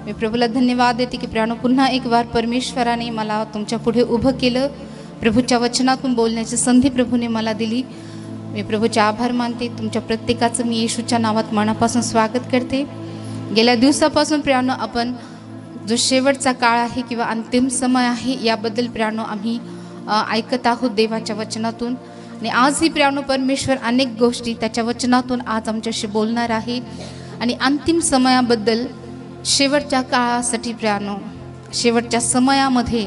मी प्रभूला धन्यवाद देते की प्रियानो पुन्हा एक वार परमेश्वराने मला तुमच्या पुढे उभं केलं, प्रभूच्या वचनातून बोलण्याची संधी प्रभूने मला दिली। मी प्रभूचे आभार मानते। तुमच्या प्रत्येकाचं मी येशूच्या नावात मनापासून स्वागत करते। गेल्या दिवसापासून प्रियानो आपण जो शेवटचा काळ आहे किंवा अंतिम समय आहे याबद्दल प्रियानो आम्ही ऐकत आहोत देवाच्या वचनातून। आणि आजही प्रियानो परमेश्वर अनेक गोष्टी त्याच्या वचनातून आज आमच्याशी बोलणार आहे। आणि अंतिम समयाबद्दल शेवटच्या काळासाठी प्रियानो शेवटच्या समयामध्ये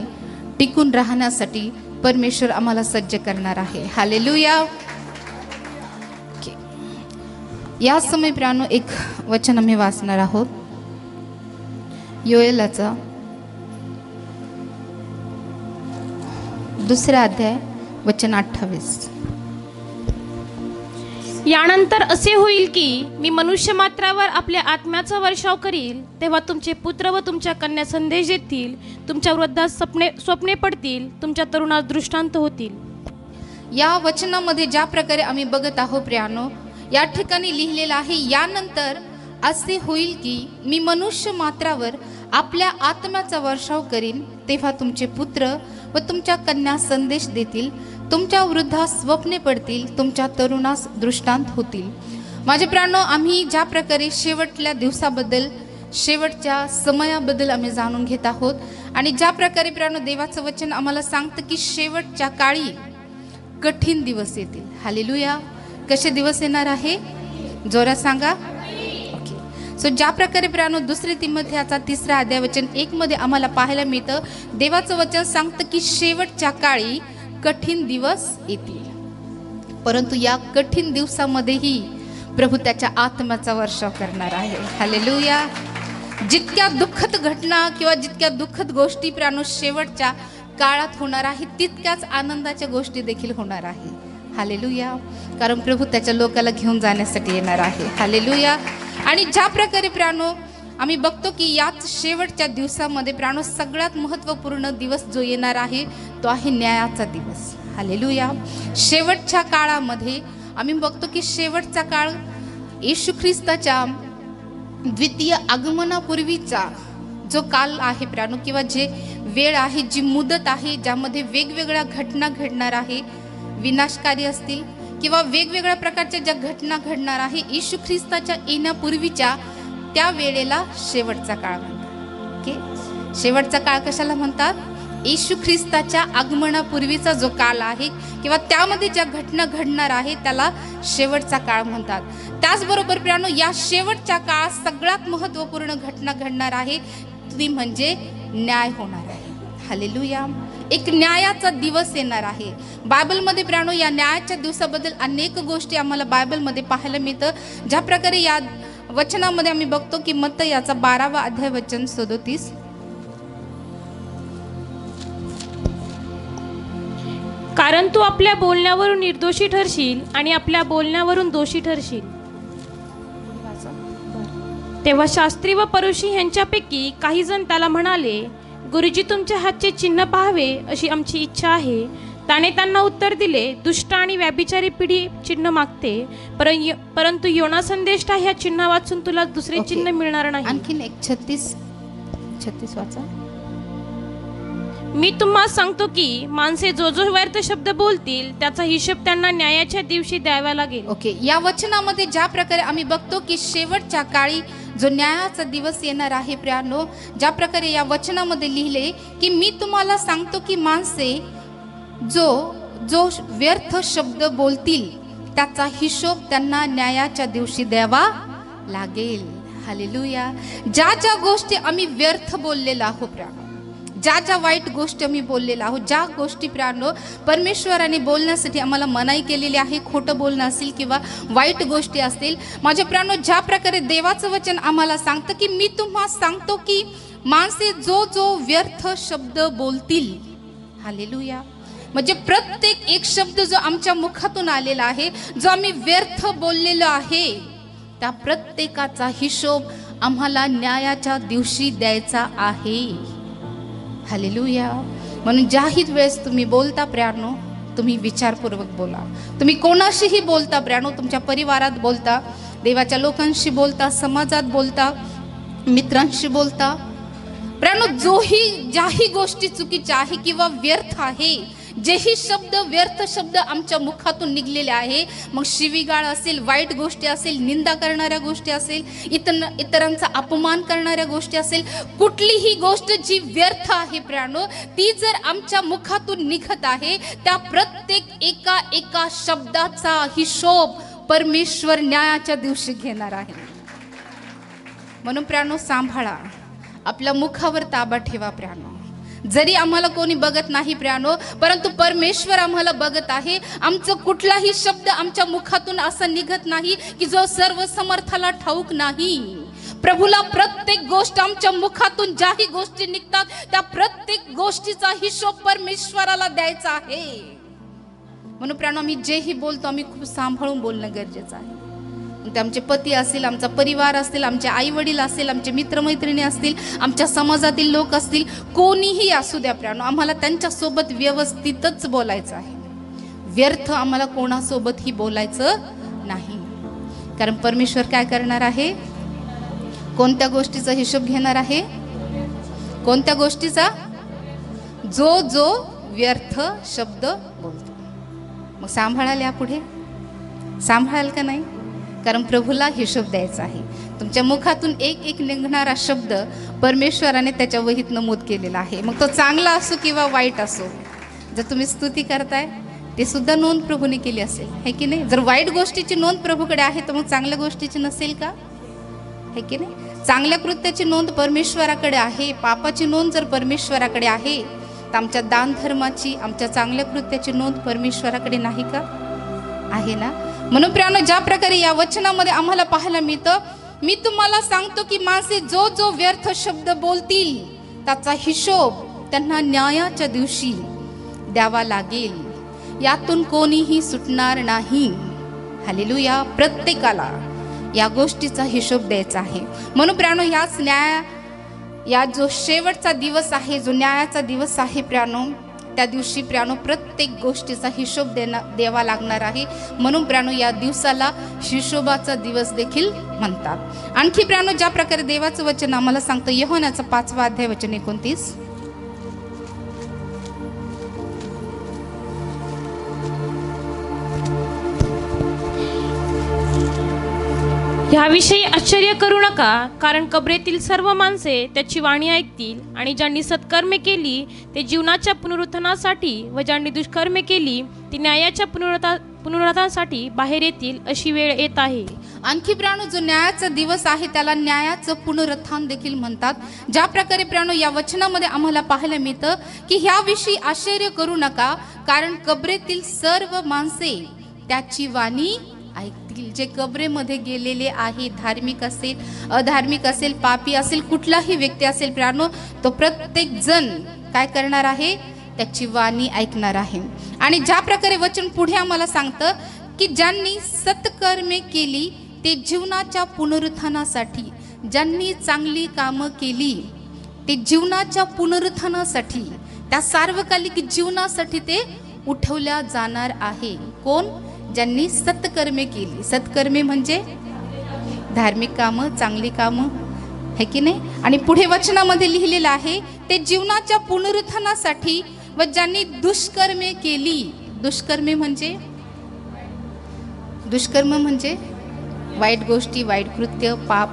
टिकून राहण्यासाठी परमेश्वर आम्हाला सज्ज करणार आहे। हालेलुया। या समय प्रियानो एक वचन आम्ही वाचणार आहोत, योएलाचा 2 अध्याय वचन 28। यानंतर असे होईल की मी मनुष्य मात्रावर आपल्या आत्म्याचा वर्षाव करील, तेव्हा तुमचे पुत्र व तुमच्या कन्या संदेश देतील, तुमच्या वृद्धास स्वप्ने पडतील, तुमच्या तरुणास दृष्टांत होतील। या वचनामध्ये ज्या प्रकारे आम्ही बघत आहोत प्रियानो, या ठिकाणी लिहिलेलं आहे, यानंतर असे होईल की मी मनुष्य मात्रावर आपल्या आत्म्याचा वर्षाव करीन, तेव्हा तुमचे पुत्र व तुमच्या कन्या संदेश देतील, तुमच्या वृद्धास स्वप्ने पडतील, तुमच्या तरुणास दृष्टांत होतील। माझे प्रियानो, आम्ही ज्या प्रकारे शेवटल्या दिवसाबद्दल शेवटच्या समयाबद्दल आम्ही जाणून घेत आहोत आणि ज्या प्रकारे प्रियानो देवाचं वचन आम्हाला सांगतं की शेवटच्या काळी कठीण दिवस येतील। हालेलुया। कसे दिवस येणार आहे? जोरात सांगा। सो ज्या प्रकारे प्रियानो 2 तिमोथेयाचा 3 अध्याय वचन 1 मध्ये आम्हाला पाहायला मिळतं, देवाचं वचन सांगतं की शेवटच्या काळी कठीण दिवस येतील, परंतु या कठीण दिवसामध्येही प्रभू त्याच्या आत्म्याचा वर्षाव करणार आहे। हालेलुया। जितक्या दुःखद घटना किंवा जितक्या दुःखद गोष्टी प्रियानो शेवटच्या काळात होणार आहे, तितक्याच आनंदाच्या गोष्टी देखील होणार आहे। हालेलुया। कारण प्रभू त्याच्या लोकाला घेऊन जाण्यासाठी येणार आहे। हालेलुया। आणि ज्या प्रकारे प्रियानो आम्ही बघतो की याच शेवटच्या दिवसामध्ये प्रियानो सगळ्यात महत्त्वपूर्ण दिवस जो येणार आहे तो आहे न्यायाचा दिवस। हालेलुया। शेवटच्या काळामध्ये आम्ही बघतो की शेवटचा काळ येशू ख्रिस्ताच्या द्वितीय आगमनापूर्वीचा जो काल आहे प्रियानो, किंवा जे वेळ आहे, जी मुदत आहे, ज्यामध्ये वेगवेगळ्या घटना घडणार आहे, विनाशकारी असतील किंवा वेगवेगळ्या प्रकारच्या ज्या घटना घडणार आहे, येशू ख्रिस्ताच्या येण्यापूर्वीच्या त्या वेळेला शेवटचा काळ म्हणतात। ओके, शेवटचा काळ कशाला म्हणतात? येशू ख्रिस्ताच्या आगमनापूर्वीचा जो काळ आहे किंवा त्यामध्ये ज्या घटना घडणार आहे त्याला शेवटचा काळ म्हणतात। त्याचबरोबर प्रियानो या शेवटच्या काळात सगळ्यात महत्त्वपूर्ण घटना घडणार आहे, ती म्हणजे न्याय होणार आहे। हालेलुया। एक न्यायाचा दिवस येणार आहे। बायबलमध्ये प्रियानो या न्यायाच्या दिवसाबद्दल अनेक गोष्टी आम्हाला बायबलमध्ये पाहायला मिळतं। ज्या प्रकारे या वचनामध्ये आम्ही बघतो की मत्ती याचा 12वा अध्याय वचन 37, कारण तू आपल्या बोलण्यावरून निर्दोषी ठरशील आणि आपल्या बोलण्यावरून दोषी ठरशील। तेव्हा शास्त्री व परुषी यांच्यापैकी काही जण त्याला म्हणाले, गुरुजी तुमच्या हातचे चिन्ह पाहावे अशी आमची इच्छा आहे। त्याने त्यांना उत्तर दिले, दुष्ट आणि व्याभिचारी पिढी चिन्ह मागते, परंतु योना संदेष्टा ह्या चिन्ह वाचून तुला दुसरे चिन्ह मिळणार नाही। आणखीन एक 36 वाचा। मी तुम्हाला सांगतो की माणसे जो जो व्यर्थ शब्द बोलतील त्याचा हिशोब त्यांना न्यायाच्या दिवशी द्यावा लागेल। ओके, या वचनामध्ये ज्या प्रकारे आम्ही बघतो की शेवटच्या काळी जो न्यायाचा दिवस येणार आहे प्रियानो, ज्या प्रकारे या वचनामध्ये लिहिले की मी तुम्हाला सांगतो की माणसे जो व्यर्थ शब्द बोलतील त्याचा हिशोब त्यांना न्यायाच्या दिवशी द्यावा लागेल। हालेलुया। ज्या ज्या गोष्टी आम्ही व्यर्थ बोललेलो आहोत प्रियानो, ज्या ज्या वाईट गोष्टी आम्ही बोललेलो आहोत, ज्या गोष्टी प्रियानो परमेश्वराने बोलण्यासाठी आम्हाला मनाई केलेली आहे, खोटं बोलणं असेल किंवा वाईट गोष्टी असतील, माझ्या प्रियानो ज्या प्रकारे देवाचं वचन आम्हाला सांगतं की मी तुम्हाला सांगतो की माणसे जो व्यर्थ शब्द बोलतील। हालेलुया। म्हणजे प्रत्येक एक शब्द जो आमच्या मुखातून आलेला आहे, जो आम्ही व्यर्थ बोललेलो आहे, त्या प्रत्येकाचा हिशोब आम्हाला न्यायाच्या दिवशी द्यायचा आहे। हालेलुया। म्हणून ज्याही वेळेस तुम्ही बोलता प्रियानो, तुम्ही विचारपूर्वक बोला। तुम्ही कोणाशीही बोलता प्रियानो, तुमच्या परिवारात बोलता, देवाच्या लोकांशी बोलता, समाजात बोलता, मित्रांशी बोलता, प्राणो ज्याही गोष्टी चुकीच्या आहे किंवा व्यर्थ आहे, जेही शब्द व्यर्थ शब्द आमच्या मुखातून निघलेले आहे, मग शिवीगाळ असेल, वाईट गोष्टी असेल, निंदा करणाऱ्या गोष्टी असेल, इतरांचा अपमान करणाऱ्या गोष्टी असेल, कुठलीही गोष्ट जी व्यर्थ आहे प्राणो, ती जर आमच्या मुखातून निघत आहे, त्या प्रत्येक एका शब्दाचा हिशोब परमेश्वर न्यायाच्या दिवशी घेणार आहे. म्हणून प्राणो सांभाळा, आपल्या मुखावर ताबा ठेवा प्राणो. जरी आम्हाला कोणी बघत नाही प्राणो, परंतु परमेश्वर आम्हाला बघत आहे. आमचं कुठलाही शब्द आमच्या मुखातून असा निघत नाही की जो सर्व समर्थाला ठाऊक नाही. प्रभूला प्रत्येक गोष्ट आमच्या मुखातून ज्याही गोष्टी निघतात त्या प्रत्येक गोष्टीचा हिशोब परमेश्वराला द्यायचा आहे. म्हणून प्राणो आम्ही जेही बोलतो आम्ही खूप सांभाळून बोलणं गरजेचं आहे. ते आमचे पती असतील, आमचा परिवार असतील, आमचे आई वडील असतील, आमचे मित्रमैत्रिणी असतील, आमच्या समाजातील लोक असतील, कोणीही असू द्या प्राणो, आम्हाला त्यांच्यासोबत व्यवस्थितच बोलायचं आहे. व्यर्थ आम्हाला कोणासोबतही बोलायचं नाही. कारण परमेश्वर काय करणार आहे? कोणत्या गोष्टीचा हिशोब घेणार आहे? कोणत्या गोष्टीचा? जो व्यर्थ शब्द बोलतो. मग सांभाळाल यापुढे? सांभाळाल का नाही? कारण प्रभूला हिशोब द्यायचा आहे. तुमच्या मुखातून एक निघणारा शब्द परमेश्वराने त्याच्या वहीत नमूद केलेला आहे. मग तो चांगला असो किंवा वाईट असो. जर तुम्ही स्तुती करताय ते सुद्धा नोंद प्रभूने केली असेल, है की नाही? जर वाईट गोष्टीची नोंद प्रभूकडे आहे तर मग चांगल्या गोष्टीची नसेल का? है की नाही? चांगल्या कृत्याची नोंद परमेश्वराकडे आहे, पापाची नोंद जर परमेश्वराकडे आहे तर आमच्या दान धर्माची, आमच्या चांगल्या कृत्याची नोंद परमेश्वराकडे नाही का? आहे ना? म्हणून प्रियानो, ज्या प्रकारे या वचनामध्ये आम्हाला पाहायला मिळतं, मी तुम्हाला सांगतो की माणसे जो व्यर्थ शब्द बोलतील त्याचा हिशोब त्यांना न्यायाच्या दिवशी द्यावा लागेल. यातून कोणीही सुटणार नाही. हालेलुया. प्रत्येकाला या गोष्टीचा हिशोब द्यायचा आहे. म्हणून प्रियानो, या जो शेवटचा दिवस आहे, जो न्यायाचा दिवस आहे प्रियानो, त्या दिवशी प्रियानो प्रत्येक गोष्टीचा हिशोब द्यावा लागणार आहे. म्हणून प्रियानो या दिवसाला हिशोबाचा दिवस देखील म्हणतात. आणखी प्रियानो, ज्या प्रकारे देवाचं वचन आम्हाला सांगतं, योहानाचा 5वा अध्याय वचन 29, ह्याविषयी आश्चर्य करू नका, कारण कबरेतील सर्व माणसे त्याची वाणी ऐकतील, आणि ज्यांनी सत्कर्मे केली ते जीवनाच्या पुनरुत्थानासाठी व ज्यांनी दुष्कर्मे केली ती न्यायाच्या पुनरुत्थानासाठी बाहेर येतील, अशी वेळ येत आहे. आणखी प्राणो, जो न्यायाचा दिवस आहे त्याला न्यायाचं पुनरुत्थान देखील म्हणतात. ज्या प्रकारे प्राणो या वचनामध्ये आम्हाला पाहायला मिळतं की ह्याविषयी आश्चर्य करू नका, कारण कबरेतील सर्व माणसे त्याची वाणी ऐकतील. जे कबरेमध्ये गेलेले आहे, धार्मिक असेल, अधार्मिक असेल, पापी असेल, कुठलाही व्यक्ती असेल प्राणो, तो प्रत्येक जण काय करणार आहे? त्याची वाणी ऐकणार आहे. आणि ज्या प्रकारे वचन पुढे आम्हाला सांगतं की ज्यांनी सत्कर्मे केली ते जीवनाच्या पुनरुत्थानासाठी, ज्यांनी चांगली कामं केली ते जीवनाच्या पुनरुत्थानासाठी, त्या सार्वकालिक जीवनासाठी ते उठवल्या जाणार आहे. कोण? ज्यांनी सत्कर्मे केली. सत्कर्मे म्हणजे धार्मिक कामं, चांगली कामं, है की नाही? आणि पुढे वचनामध्ये लिहिलेलं आहे ते जीवनाच्या पुनरुत्थानासाठी, व ज्यांनी दुष्कर्मे केली. दुष्कर्म म्हणजे वाईट गोष्टी, वाईट कृत्य, पाप.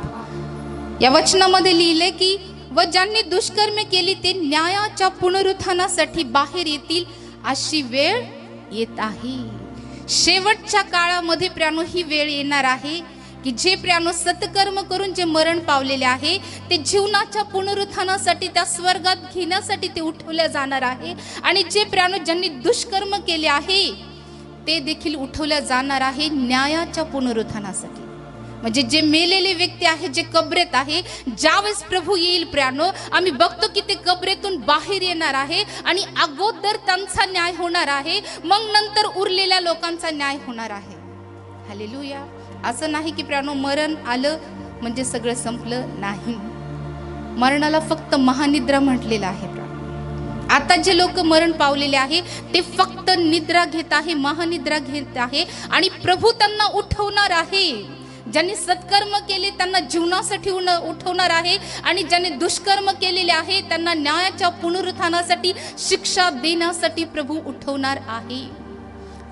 या वचनामध्ये लिहिले की व ज्यांनी दुष्कर्मे केली ते न्यायाच्या पुनरुत्थानासाठी बाहेर येतील, अशी वेळ येत आहे. शेवटच्या काळामध्ये प्रियानो ही वेळ येणार आहे की जे प्रियानो सत्कर्म करून जे मरण पावलेले आहे ते जीवनाच्या पुनरुत्थानासाठी, त्या स्वर्गात घेण्यासाठी ते उठवल्या जाणार आहे. आणि जे प्रियानो ज्यांनी दुष्कर्म केले आहे ते देखील उठवल्या जाणार आहे न्यायाच्या पुनरुत्थानासाठी. म्हणजे जे मेलेले व्यक्ती आहे, जे कबरेत आहे, ज्यावेळेस प्रभू येईल प्रियानो, आम्ही बघतो की ते कबरेतून बाहेर येणार आहे आणि अगोदर त्यांचा न्याय होणार आहे, मग नंतर उरलेल्या लोकांचा न्याय होणार आहे. हालेलुया. असं नाही की प्रियानो मरण आलं म्हणजे सगळं संपलं, नाही. मरणाला फक्त महानिद्रा म्हटलेलं आहे. आता जे लोक मरण पावलेले आहे ते फक्त निद्रा घेत आहे, महानिद्रा घेत आहे, आणि प्रभू त्यांना उठवणार आहे. ज्यांनी सत्कर्म केले त्यांना जीवनासाठी उठवणार आहे, आणि ज्यांनी दुष्कर्म केलेले आहे त्यांना न्यायाच्या पुनरुत्थानासाठी शिक्षा देण्यासाठी प्रभू उठवणार आहे.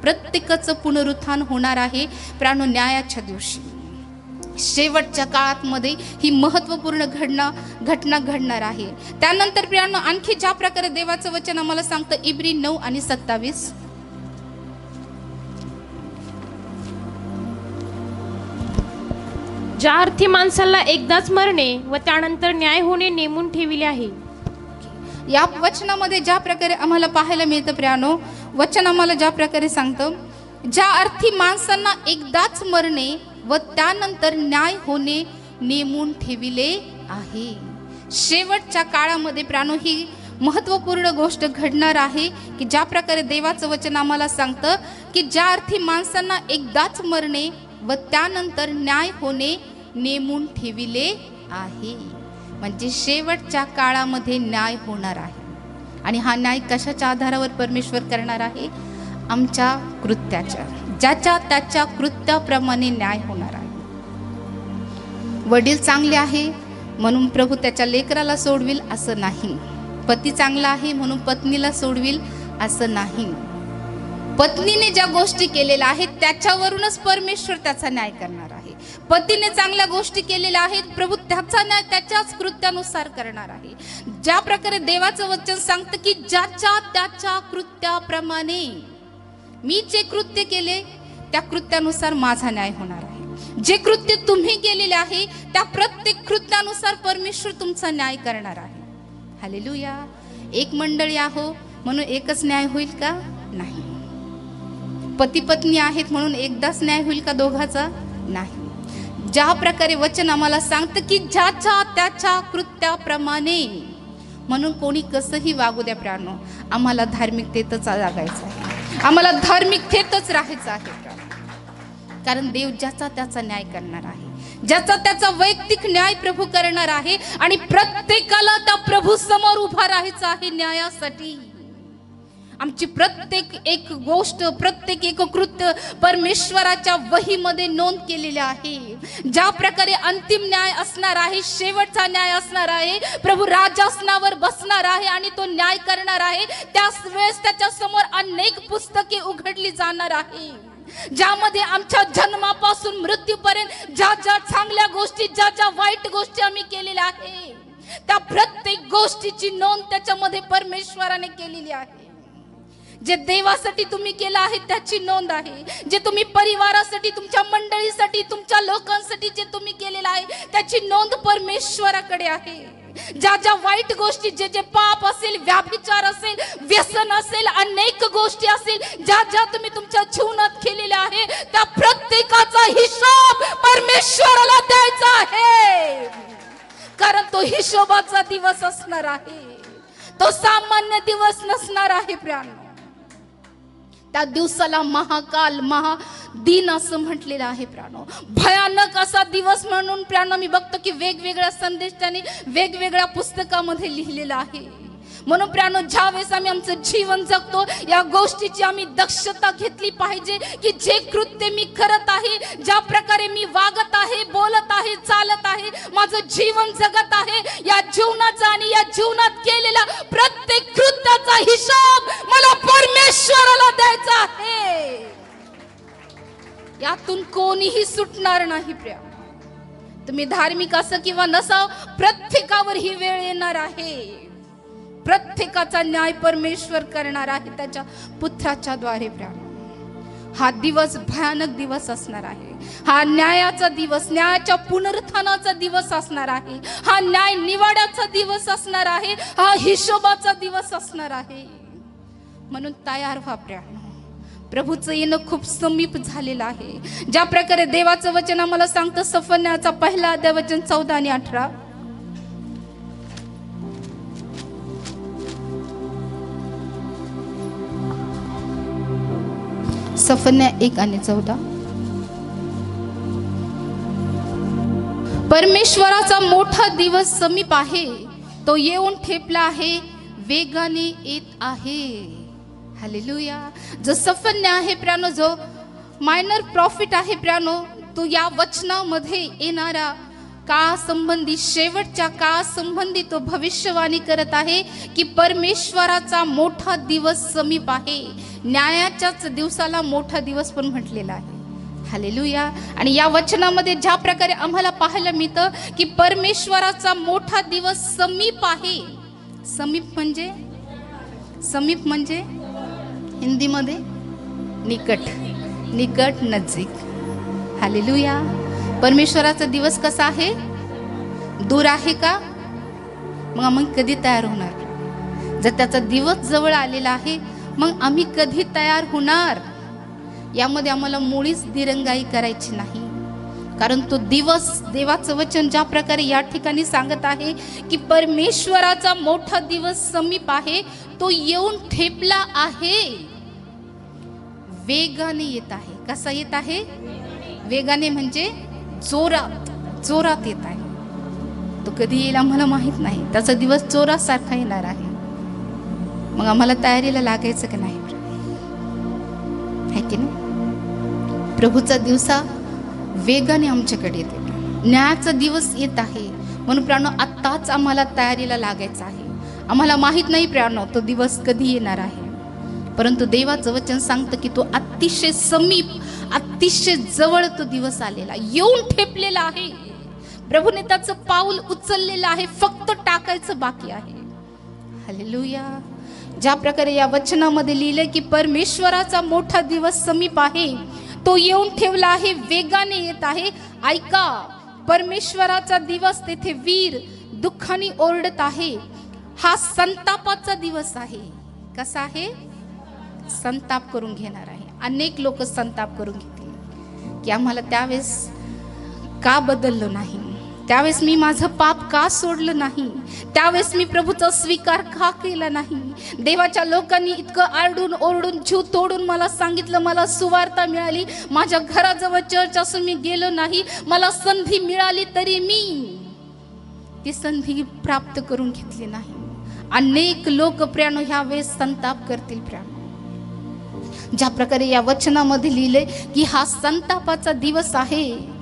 प्रत्येकाचं पुनरुत्थान होणार आहे प्राणो न्यायाच्या दिवशी. शेवटच्या काळात मध्ये ही महत्वपूर्ण घटना घडणार आहे. त्यानंतर प्रियांनो आणखी ज्या प्रकारे देवाचं वचन आम्हाला सांगतं इब्री 9 आणि 27, ज्या अर्थी माणसाला एकदाच मरणे व त्यानंतर न्याय होणे नेमून ठेविले आहे. या वचनामध्ये ज्या प्रकारे आम्हाला पाहायला मिळतं प्रियांनो, वचन आम्हाला ज्या प्रकारे सांगतं, ज्या अर्थी माणसांना एकदाच मरणे व त्यानंतर न्याय होणे नेमून ठेविले आहे. शेवटच्या काळामध्ये प्राणो ही महत्वपूर्ण गोष्ट घडणार आहे की ज्या प्रकारे देवाचं वचन आम्हाला सांगतं की ज्या अर्थी माणसांना एकदाच मरणे व त्यानंतर न्याय होणे नेमून ठेविले आहे. म्हणजे शेवटच्या काळामध्ये न्याय होणार आहे. आणि हा न्याय कशाच्या आधारावर परमेश्वर करणार आहे? आमच्या कृत्याच्या, ज्याच्या त्याच्या कृत्याप्रमाणे न्याय होणार आहे. वडील चांगले आहे म्हणून प्रभू त्याच्या लेकराला सोडविल असं नाही. पती चांगला आहे म्हणून पत्नीला सोडविल असं नाही. पत्नीने ज्या गोष्टी केलेल्या आहेत त्याच्यावरूनच परमेश्वर त्याचा न्याय करणार आहे. पतीने चांगल्या गोष्टी केलेल्या आहेत, प्रभू त्याचा न्याय त्याच्याच कृत्यानुसार करणार आहे. ज्या प्रकारे देवाचं वचन सांगतं की ज्याच्या त्याच्या कृत्याप्रमाणे, मी जे कृत्य केले त्या कृत्यानुसार माझा न्याय होणार आहे. जे कृत्य तुम्ही केलेले आहे त्या प्रत्येक कृत्यानुसार परमेश्वर तुमचा न्याय करणार आहे. हालेलुया. एक मंडळी आहो म्हणून एकच न्याय होईल का? नाही. पती पत्नी आहेत म्हणून एकदाच न्याय होईल का दोघाचा? नाही. ज्या प्रकारे वचन आम्हाला सांगतं की ज्याच्या त्याच्या कृत्याप्रमाणे, म्हणून कोणी कसंही वागू द्या प्राणो, आम्हाला धार्मिकतेतच लागायचं आहे, आम्हाला धार्मिकतेतच राहायचं आहे. कारण देव ज्याचा त्याचा न्याय करणार आहे, ज्याचा त्याचा वैयक्तिक न्याय प्रभू करणार आहे. आणि प्रत्येकाला त्या प्रभू समोर उभा राहायचं आहे न्यायासाठी. आमची प्रत्येक एक गोष्ट, प्रत्येक एक कृत्य परमेश्वराच्या वहीमध्ये नोंद केलेले आहे. ज्या प्रकारे अंतिम न्याय असणार आहे, शेवटचा न्याय असणार आहे, प्रभू राजासनावर बसणार आहे आणि तो न्याय करणार आहे, त्याच वेळेस त्याच्या समोर अनेक पुस्तके उघडली जाणार आहे, ज्यामध्ये आमच्या जन्मापासून मृत्यूपर्यंत ज्या ज्या चांगल्या गोष्टी, ज्या ज्या वाईट गोष्टी आम्ही केलेल्या आहे, त्या प्रत्येक गोष्टीची नोंद त्याच्यामध्ये परमेश्वराने केलेली आहे. जे देवासाठी तुम्ही केलं आहे त्याची नोंद आहे. जे तुम्ही परिवारासाठी, तुमच्या मंडळीसाठी, तुमच्या लोकांसाठी जे तुम्ही केलेलं आहे त्याची नोंद परमेश्वराकडे आहे. ज्या ज्या वाईट गोष्टी, जे जे पाप असेल, व्याभिचार असेल, व्यसन असेल, अनेक गोष्टी असेल, ज्या ज्या तुम्ही तुमच्या जीवनात केलेल्या आहे त्या प्रत्येकाचा हिशोब परमेश्वराला द्यायचा आहे. कारण तो हिशोबाचा दिवस असणार आहे, तो सामान्य दिवस नसणार आहे प्राण. त्या दिवसाला महाकाल, महादिन असं म्हटलेलं आहे प्राणो. भयानक असा दिवस म्हणून प्राणो मी बघतो की वेगवेगळ्या संदेश त्याने वेगवेगळ्या पुस्तकामध्ये लिहिलेला आहे. म्हणून प्राणो ज्यावेळेस आम्ही आमचं जीवन जगतो या गोष्टीची आम्ही दक्षता घेतली पाहिजे की जे कृत्य मी करत आहे, ज्या प्रकारे मी वागत आहे, बोलत आहे, चालत आहे, माझं जीवन जगत आहे, या जीवनाचा आणि या जीवनात केलेला प्रत्येक कृत्याचा हिशोब मला परमेश्वराला द्यायचा आहे. यातून कोणीही सुटणार नाही प्रिया. तुम्ही धार्मिक असं किंवा नसाव, प्रत्येकावर ही वेळ येणार आहे. प्रत्येकाचा न्याय परमेश्वर करणार आहे त्याच्या पुत्राच्या द्वारे. हा दिवस भयानक दिवस असणार आहे. हा न्यायाचा दिवस, न्यायाच्या पुनरुत्थानाचा दिवस असणार आहे. हा न्याय निवाड्याचा दिवस असणार आहे. हा हिशोबाचा दिवस असणार आहे. म्हणून तयार व्हा प्रियानो, प्रभूचं येणं खूप समीप झालेलं आहे. ज्या प्रकारे देवाचं वचन आम्हाला सांगतं सफन्याचा 1 अध्याय वचन 14 आणि 18, सफन्या 1 आणि 14, परमेश्वराचा मोठा दिवस समीप आहे, तो येऊन ठेपला आहे, वेगाने येत आहे. हालेलुया. जो सफन्या आहे प्राणो, जो मायनर प्रॉफिट आहे प्राणो, तो या वचनामध्ये येणारा काळ संबंधी, शेवटच्या काळ संबंधी तो भविष्यवाणी करत आहे की परमेश्वराचा मोठा दिवस समीप आहे. न्यायाच्याच दिवसाला मोठा दिवस पण म्हटलेला आहे. हालेलुया. आणि या वचनामध्ये ज्या प्रकारे आम्हाला पाहायला मिळतं की परमेश्वराचा मोठा दिवस समीप आहे. समीप म्हणजे हिंदीमध्ये निकट, निकट, नजीक. हालेलुया. परमेश्वराचा दिवस कसा आहे? दूर आहे का? मग आम्ही कधी तयार होणार? जर त्याचा दिवस जवळ आलेला आहे मग आम्ही कधी तयार होणार? यामध्ये आम्हाला मुळीच दिरंगाई करायची नाही. कारण तो दिवस, देवाचं वचन ज्या प्रकारे या ठिकाणी सांगत आहे की परमेश्वराचा मोठा दिवस समीप आहे, तो येऊन ठेपला आहे, वेगाने येत आहे. कसा येत आहे? वेगाने म्हणजे जोरात, जोरात येत आहे. तो कधी येईल आम्हाला माहित नाही. त्याचा दिवस जोरात सारखा येणार आहे. मग आम्हाला तयारीला लागायचं की नाही? है की नाही? प्रभूचा दिवसा वेगाने आमच्याकडे येते. न्यायाचा दिवस येत आहे म्हणून प्राणो आत्ताच आम्हाला तयारीला लागायचं आहे. आम्हाला माहित नाही प्राणो तो दिवस कधी येणार आहे, परंतु देवाचं वचन सांगतं की तो अतिशय समीप, अतिशय जवळ तो दिवस आलेला, येऊन ठेपलेला आहे. प्रभूने त्याचं पाऊल उचललेलं आहे, फक्त टाकायचं बाकी आहे. हालेलुया. ज्या प्रकारे या वचनामध्ये लिहिलंय की परमेश्वराचा मोठा दिवस समीप आहे, तो येऊन ठेवला आहे, वेगाने येत आहे. ऐका, परमेश्वराचा दिवस तेथे वीर दुःखाने ओरडत आहे. हा संतापाचा दिवस आहे. कसा आहे? संताप करून घेणार आहे. अनेक लोक संताप करून घेतील की आम्हाला त्यावेळेस का बदललं नाही, त्यावेळेस मी माझं पाप का सोडलं नाही, त्यावेळेस मी प्रभूचा स्वीकार का केला नाही. देवाच्या लोकांनी इतकं आरडून ओरडून जीव तोडून मला सांगितलं, मला सुवार्ता मिळाली, माझ्या घराजवळ चर्च असून मी गेलो नाही, मला संधी मिळाली तरी मी ती संधी प्राप्त करून घेतली नाही. अनेक लोक प्रियानो ह्या वेळेस संताप करतील प्रियानो. ज्या प्रकारे या वचनामध्ये लिहिले की हा संतापाचा दिवस आहे,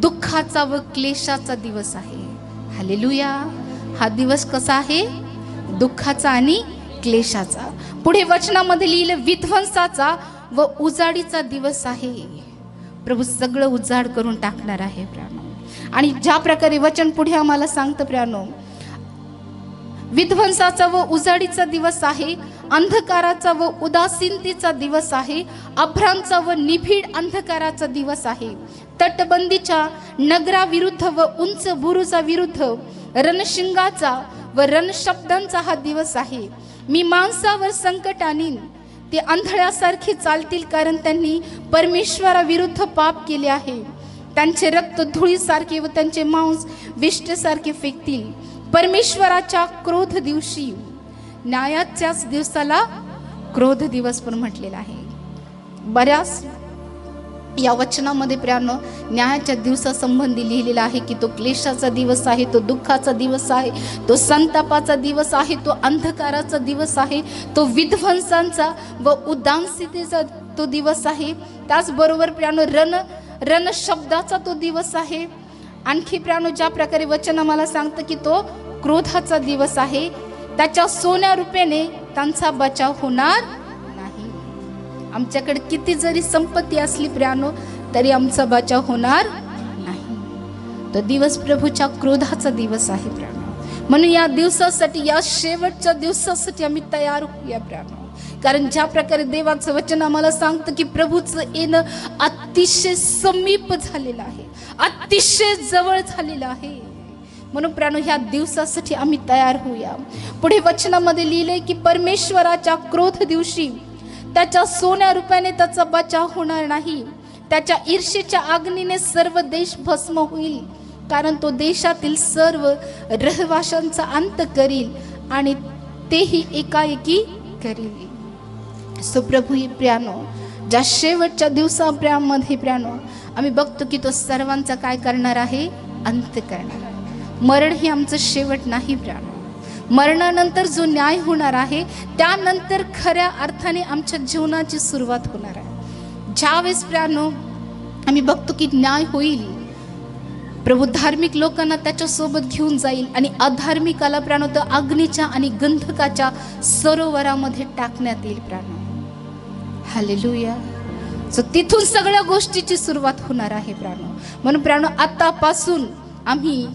दुःखाचा व क्लेशाचा दिवस आहे. हालेलुया. हा दिवस कसा आहे? दुःखाचा आणि क्लेशाचा. पुढे वचनामध्ये लिहिले विध्वंसाचा व उजाडीचा दिवस आहे. प्रभू सगळं उजाड करून टाकणार आहे प्रियानो. आणि ज्या प्रकारे वचन पुढे आम्हाला सांगतं प्रियानो, विध्वंसाचा व उजाडीचा दिवस आहे, अंधकाराचा व उदासीनतेचा दिवस आहे, अभ्रांचा व निभीड अंधकाराचा दिवस आहे, तटबंदीच्या नगराविरुद्ध व उंच बुरुजा विरुद्ध रणशिंगाचा व रणशब्दांचा हा दिवस आहे. मी माणसावर संकट आणीन, ते आंधळ्यासारखे चालतील, कारण त्यांनी परमेश्वराविरुद्ध पाप केले आहे. त्यांचे रक्त धुळीसारखे व त्यांचे मांस विष्ठेसारखे फेकतील. परमेश्वराच्या क्रोध दिवशी, न्यायाच्याच दिवसाला क्रोध दिवस पण म्हटलेला आहे. बऱ्याच या वचनामध्ये प्रियानो न्यायाच्या दिवसासंबंधी लिहिलेला आहे की तो क्लेशाचा दिवस आहे, तो दुःखाचा दिवस आहे, तो संतापाचा दिवस आहे, तो अंधकाराचा दिवस आहे, तो विध्वंसांचा व उदासीनतेचा तो दिवस आहे. त्याचबरोबर प्रियानो रण शब्दाचा तो दिवस आहे. आणखी प्रियानो ज्या प्रकारे वचन आम्हाला सांगतं की तो क्रोधाचा दिवस आहे. त्याच्या सोन्या रुपयाने त्यांचा बचाव होणार नाही. आमच्याकडे किती जरी संपत्ती असली प्रियानो तरी आमचा बचाव होणार नाही. तो दिवस प्रभूच्या क्रोधाचा दिवस आहे प्रियानो. म्हणून या दिवसासाठी, या शेवटच्या दिवसासाठी आम्ही तयार होऊया प्रियानो. कारण ज्या प्रकारे देवाचं वचन आम्हाला सांगतं की प्रभूचं येणं अतिशय समीप झालेलं आहे, अतिशय जवळ झालेलं आहे. म्हणून प्राणो ह्या दिवसासाठी आम्ही तयार होऊया. पुढे वचनामध्ये लिहिले की परमेश्वराच्या क्रोध दिवशी त्याच्या सोन्या रुपयाने त्याचा बचाव होणार नाही. त्याच्या ईर्षेच्या अग्नीने सर्व देश भस्म होईल, कारण तो देशातील सर्व रहिवाशांचा अंत करील आणि तेही एकाएकी करील. सो प्रभू प्रियानो, ज्या शेवटच्या दिवसामध्ये प्रियानो आम्ही बघतो की तो सर्वांचा काय करणार आहे? अंत करणार. मरण ही आमचं शेवट नाही प्रियानो. मरणानंतर जो न्याय होणार आहे त्यानंतर खऱ्या अर्थाने आमच्या जीवनाची सुरुवात होणार आहे. ज्यावेळेस प्रियानो आम्ही बघतो की न्याय होईल, प्रभू धार्मिक लोकांना त्याच्या सोबत घेऊन जाईल आणि अधार्मिकाला प्राणो तर अग्नीच्या आणि गंधकाच्या सरोवरामध्ये टाकण्यात येईल प्राणो. हालेलुया. सो तिथून सगळ्या गोष्टीची सुरुवात होणार आहे प्राणो. म्हणून प्राणो आतापासून आम्ही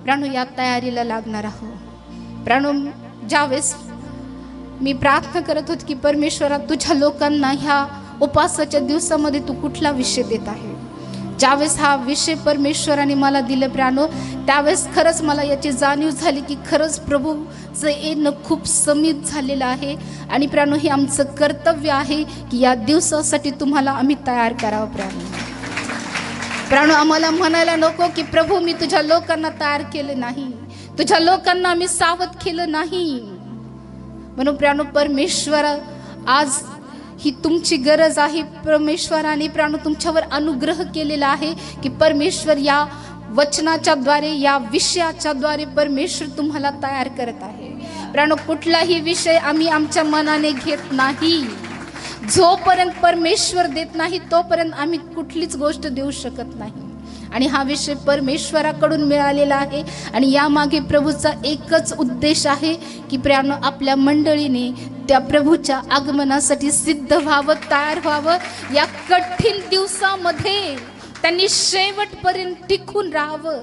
प्राणो या तयारीला लागणार आहोत प्राणो. ज्यावेळेस मी प्रार्थना करत होते की परमेश्वरा तुझ्या लोकांना ह्या उपासाच्या दिवसामध्ये तू कुठला विषय देत आहे, ज्यावेळेस हा विषय परमेश्वराने मला दिलं प्राणो, त्यावेळेस खरंच मला याची जाणीव झाली की खरंच प्रभूचं येणं खूप समीप झालेलं आहे आणि प्राणो हे आमचं कर्तव्य आहे की या दिवसासाठी तुम्हाला आम्ही तयार करावं प्राणो. प्राणो आम्हाला म्हणायला नको की प्रभू मी तुझ्या लोकांना तयार केलं नाही, तुझ्या लोकांना आम्ही सावध केलं नाही. म्हणून प्राणो परमेश्वर आज ही तुमची गरज आहे. परमेश्वराने प्राणो तुमच्यावर अनुग्रह केलेला आहे की परमेश्वर या वचनाच्या द्वारे, या विषयाच्या द्वारे परमेश्वर तुम्हाला तयार करत आहे प्राणो. कुठलाही विषय आम्ही आमच्या मनाने घेत नाही. जोपर्यंत परमेश्वर देत नाही तोपर्यंत आम्ही कुठलीच गोष्ट देऊ शकत नाही. आणि हा विषय परमेश्वराकडून मिळालेला आहे आणि यामागे प्रभूचा एकच उद्देश आहे की प्राणो आपल्या मंडळीने त्या प्रभूच्या आगमनासाठी सिद्ध व्हावं, तयार व्हावं. या कठीण दिवसामध्ये त्यांनी शेवटपर्यंत टिकून राहावं,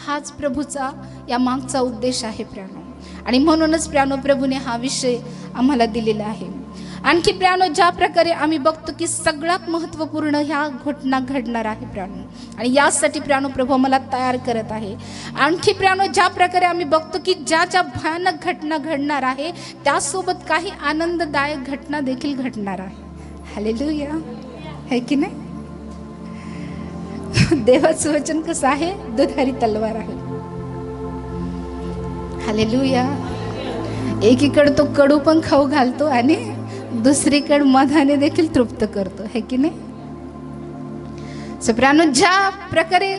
हाच प्रभूचा या मागचा उद्देश आहे प्राणो. आणि म्हणूनच प्राणो प्रभूने हा विषय आम्हाला दिलेला आहे. आणखी प्राणो ज्या प्रकारे आम्ही बघतो की सगळ्यात महत्त्वपूर्ण ह्या घटना घडणार आहे प्राणो आणि यासाठी प्राणो प्रभू आम्हाला तयार करत आहे. आणखी प्राणो ज्या प्रकारे आम्ही बघतो की ज्या भयानक घटना घडणार आहे त्यासोबत काही आनंददायक घटना देखील घडणार आहे. हालेलुया, है की नाही? देवाचं वचन कसं आहे? दुधारी तलवार आहे. हालेलुया. एकीकडे तो कडू पण खाऊ घालतो आणि दुसरीकडे मधाने देखील तृप्त करतो, है की नाही? प्राणो ज्या प्रकारे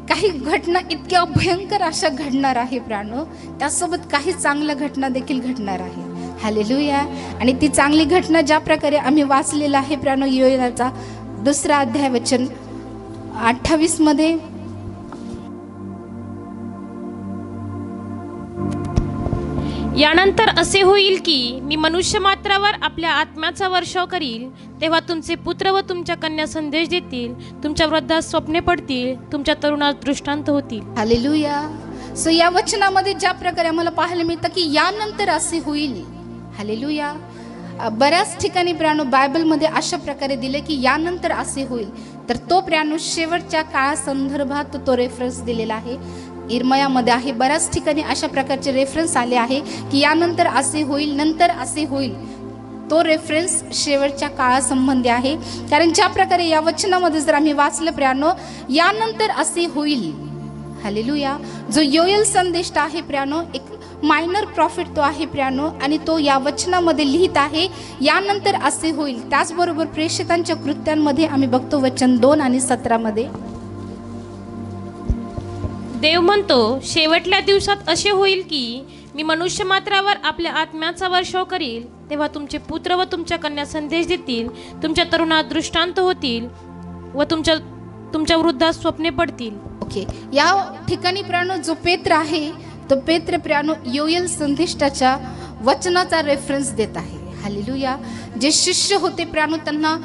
काही घटना इतक्या भयंकर अशा घडणार आहे प्राणो, त्यासोबत काही चांगल्या घटना देखील घडणार आहे. हालेलुया. आणि ती चांगली घटना ज्या प्रकारे आम्ही वाचलेला आहे प्राणो, योएलाचा 2 अध्याय वचन 28 मध्ये, यानंतर असे होईल की मी मनुष्य मात्रावर आपल्या आत्म्याचा वर्षाव करील, तेव्हा तुमचे पुत्र व तुमच्या कन्या संदेश देतील, तुमच्या वृद्धास स्वप्ने पडतील, तुमच्या तरुणास दृष्टांत होतील. हालेलुया. सो या वचनामध्ये ज्या प्रकारे आम्हाला पाहायला मिळतं की यानंतर असे होईल. हालेलुया. बऱ्याच ठिकाणी प्राणो बायबलमध्ये अशा प्रकारे दिले की यानंतर असे होईल, तर तो प्राणो शेवटच्या काळासंदर्भात तो रेफरन्स दिलेला आहे. इर्मयामध्ये आहे, बऱ्याच ठिकाणी अशा प्रकारचे रेफरन्स आले आहे की यानंतर असे होईल, नंतर असे होईल. तो रेफरन्स शेवटच्या काळासंबंधी आहे. कारण ज्या प्रकारे या वचनामध्ये जर आम्ही वाचलं प्राणो, यानंतर असे होईल. हालेलुया. जो योएल संदेश आहे प्राणो, एक मायनर प्रॉफिट तो आहे प्राणो आणि तो या वचनामध्ये लिहित आहे यानंतर असे होईल. त्याचबरोबर प्रेषितांच्या कृत्यांमध्ये आम्ही बघतो वचन 2 आणि 17 मध्ये देव म्हणतो, शेवटल्या दिवसात असे होईल की मी मनुष्य मात्रावर आपल्या आत्म्याचा वर्षाव करील, तेव्हा तुमचे पुत्र व तुमच्या कन्या संदेश देतील, तुमच्या तरुणात दृष्टांत होतील व तुमच्या वृद्धास स्वप्ने पडतील. ओके. या ठिकाणी प्राणो जो पेत्र आहे तो पेत्र प्राणो योएल संदेष्टाच्या वचनाचा रेफरन्स देत आहे. हालेलुया. जे शिष्य होते प्राणो त्यांना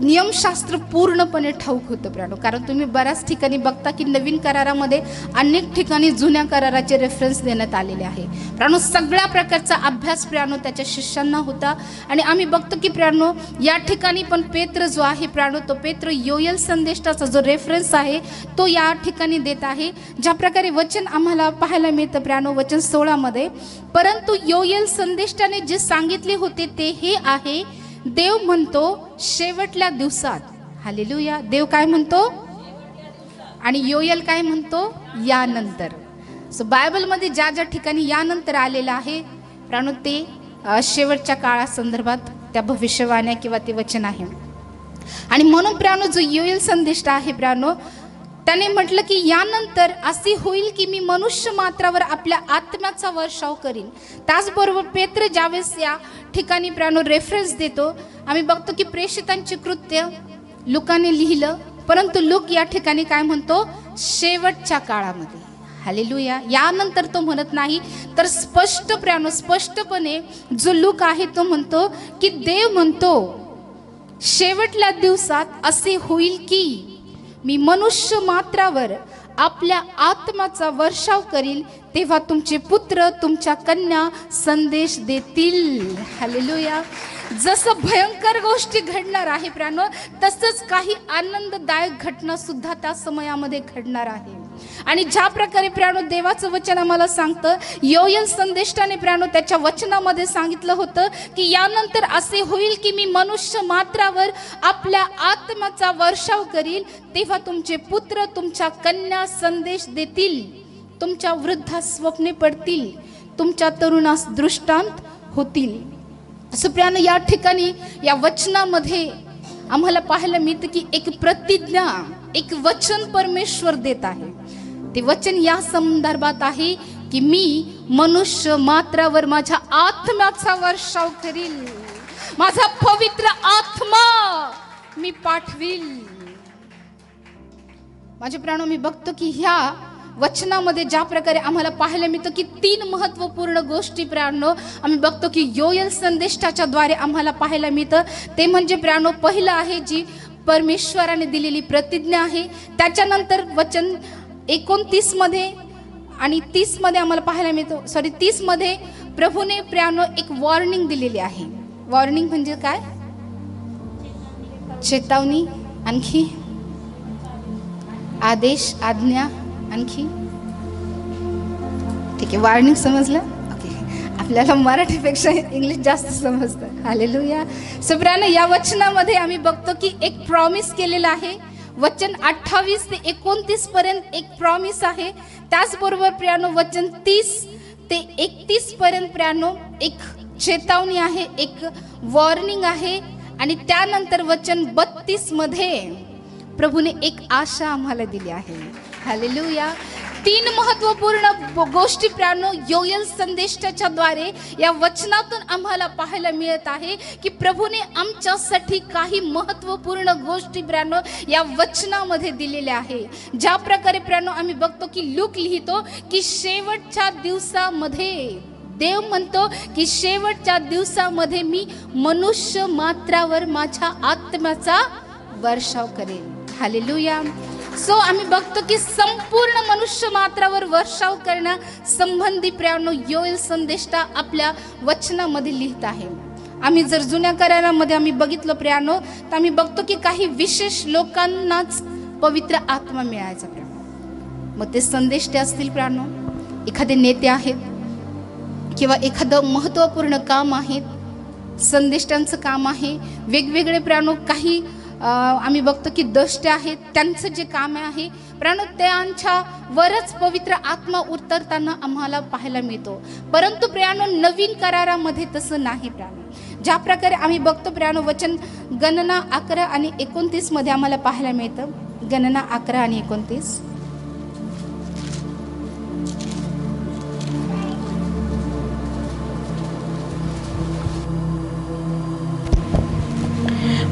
नियमशास्त्र पूर्णपणे ठाऊक होतं प्राणो. कारण तुम्ही बऱ्याच ठिकाणी बघता की नवीन करारामध्ये अनेक ठिकाणी जुन्या कराराचे रेफरन्स देण्यात आलेले आहे प्राणो. सगळ्या प्रकारचा अभ्यास प्राणो त्याच्या शिष्यांना होता आणि आम्ही बघतो की प्राणो या ठिकाणी पण पेत्र जो आहे प्राणो, तो पेत्र योएल संदेष्टाचा जो रेफरन्स आहे तो या ठिकाणी देत आहे. ज्या प्रकारे वचन आम्हाला पाहायला मिळतं प्राणो वचन 16 मध्ये, परंतु योएल संदेष्टाने जे सांगितले होते ते हे आहे, देव म्हणतो शेवटल्या दिवसात. हालेलुया. देव काय म्हणतो आणि योएल काय म्हणतो? यानंतर. सो बायबलमध्ये ज्या ज्या ठिकाणी यानंतर आलेलं आहे प्राणो ते शेवटच्या काळासंदर्भात त्या भविष्यवाण्या किंवा ते वचन आहे. आणि म्हणून प्राणो जो योएल संदेष्ट आहे प्राणो, त्याने म्हटलं की यानंतर असे होईल की मी मनुष्य मात्रावर आपल्या आत्म्याचा वर्षाव करीन. त्याचबरोबर पेत्र ज्यावेळेस या ठिकाणी प्राणो रेफरन्स देतो, आम्ही बघतो की प्रेषितांचे कृत्य लुकाने लिहिलं परंतु लूक या ठिकाणी काय म्हणतो, शेवटच्या काळामध्ये. हालेलुया. यानंतर तो म्हणत नाही, तर स्पष्टपणे जो लूक आहे तो म्हणतो की देव म्हणतो शेवटल्या दिवसात असे होईल की मी मनुष्य मात्रावर आपल्या आत्म्याचा वर्षाव करील, तेव्हा तुमचे पुत्र तुमच्या कन्या संदेश देतील. हालेलुया. जसं भयंकर गोष्टी घडणार आहे प्राणो, तसंच काही आनंददायक घटना सुद्धा त्या समयामध्ये घडणार आहे. आणि ज्या प्रकारे प्राणो देवाचं वचन आम्हाला सांगतं, योएल संदेष्टाने प्राणो त्याच्या वचनामध्ये सांगितलं होतं की यानंतर असे होईल की मी मनुष्य मात्रावर आपल्या आत्म्याचा वर्षाव करील, तेव्हा तुमचे पुत्र तुमच्या कन्या संदेश देतील, तुमच्या वृद्धास स्वप्ने पडतील, तुमच्या तरुणास दृष्टांत होतील. असं प्राण या ठिकाणी या वचनामध्ये आम्हाला पाहायला मिळतं की एक प्रतिज्ञा, एक वचन परमेश्वर देत आहे. ते वचन या संदर्भात आहे की मी मनुष्य मात्रावर माझ्या आत्म्याचा वर्षाव करील, माझा पवित्र आत्मा मी पाठवील. माझे प्राणो, मी बघतो की ह्या वचनामध्ये ज्या प्रकारे आम्हाला पाहायला मिळतं की 3 महत्त्वपूर्ण गोष्टी प्राणो आम्ही बघतो की योएल संदेष्टाच्या द्वारे आम्हाला पाहायला मिळतं. ते म्हणजे प्राणो पहिलं आहे जी परमेश्वराने दिलेली प्रतिज्ञा आहे. त्याच्यानंतर वचन 29 मध्ये आणि 30 मध्ये आम्हाला पाहायला मिळतो, 30 मध्ये प्रभूने प्राणो एक वॉर्निंग दिलेली आहे. वॉर्निंग म्हणजे काय? चेतावणी, आणखी आदेश, आज्ञा, आणखी ठीक आहे. वॉर्निंग समजलं? ओके. आपल्याला मराठीपेक्षा इंग्लिश जास्त समजतं. हालेलुया. सप्रानो या वचनामध्ये आम्ही बघतो की एक प्रॉमिस केलेला आहे. वचन 28 ते 29 पर्यंत एक प्रॉमिस आहे. त्याचबरोबर प्रियानो वचन 30 ते 31 पर्यंत प्रियानो एक चेतावणी आहे, एक वॉर्निंग आहे. आणि त्यानंतर वचन 32 मध्ये प्रभूने एक आशा आम्हाला दिली आहे. हालेलुया. 3 महत्त्वपूर्ण गोष्टी प्राणो योएल संदेशाच्या द्वारे या वचनातून आम्हाला पाहायला मिळत आहे की प्रभूने आमच्यासाठी काही महत्त्वपूर्ण गोष्टी प्राणो या वचनामध्ये दिलेल्या आहे. ज्या प्रकारे प्राणो आम्ही बघतो की लूक लिहितो की शेवटच्या दिवसामध्ये देव म्हणतो की शेवटच्या दिवसामध्ये मी मनुष्य मात्रावर माझ्या आत्म्याचा वर्षाव करेन. हालेलुया. सो आम्ही बघतो की संपूर्ण मनुष्य मात्रावर वर्षाव करण्या संबंधी प्रियानो योएल संदेष्टा आपल्या वचनामध्ये लिहित आहे. आम्ही जर जुन्या करारामध्ये आम्ही बघितलं प्रियानो, तर आम्ही बघतो की काही विशेष लोकांनाच पवित्र आत्मा मिळायचा प्रियानो. मग ते संदेष्टे असतील प्रियानो, एखादे नेते आहेत किंवा एखादं महत्त्वपूर्ण काम आहे, संदेष्टांचं काम आहे, वेगवेगळे प्रियानो काही आम्ही बघतो की दष्टे आहेत, त्यांचं जे काम आहे प्राणो त्यांच्यावरच पवित्र आत्मा उतरताना आम्हाला पाहायला मिळतो. परंतु प्रियानो नवीन करारामध्ये तसं नाही प्राणो. ज्या प्रकारे आम्ही बघतो प्रियानो वचन गणना 11 आणि 29 मध्ये आम्हाला पाहायला मिळतं. गणना 11 आणि 29.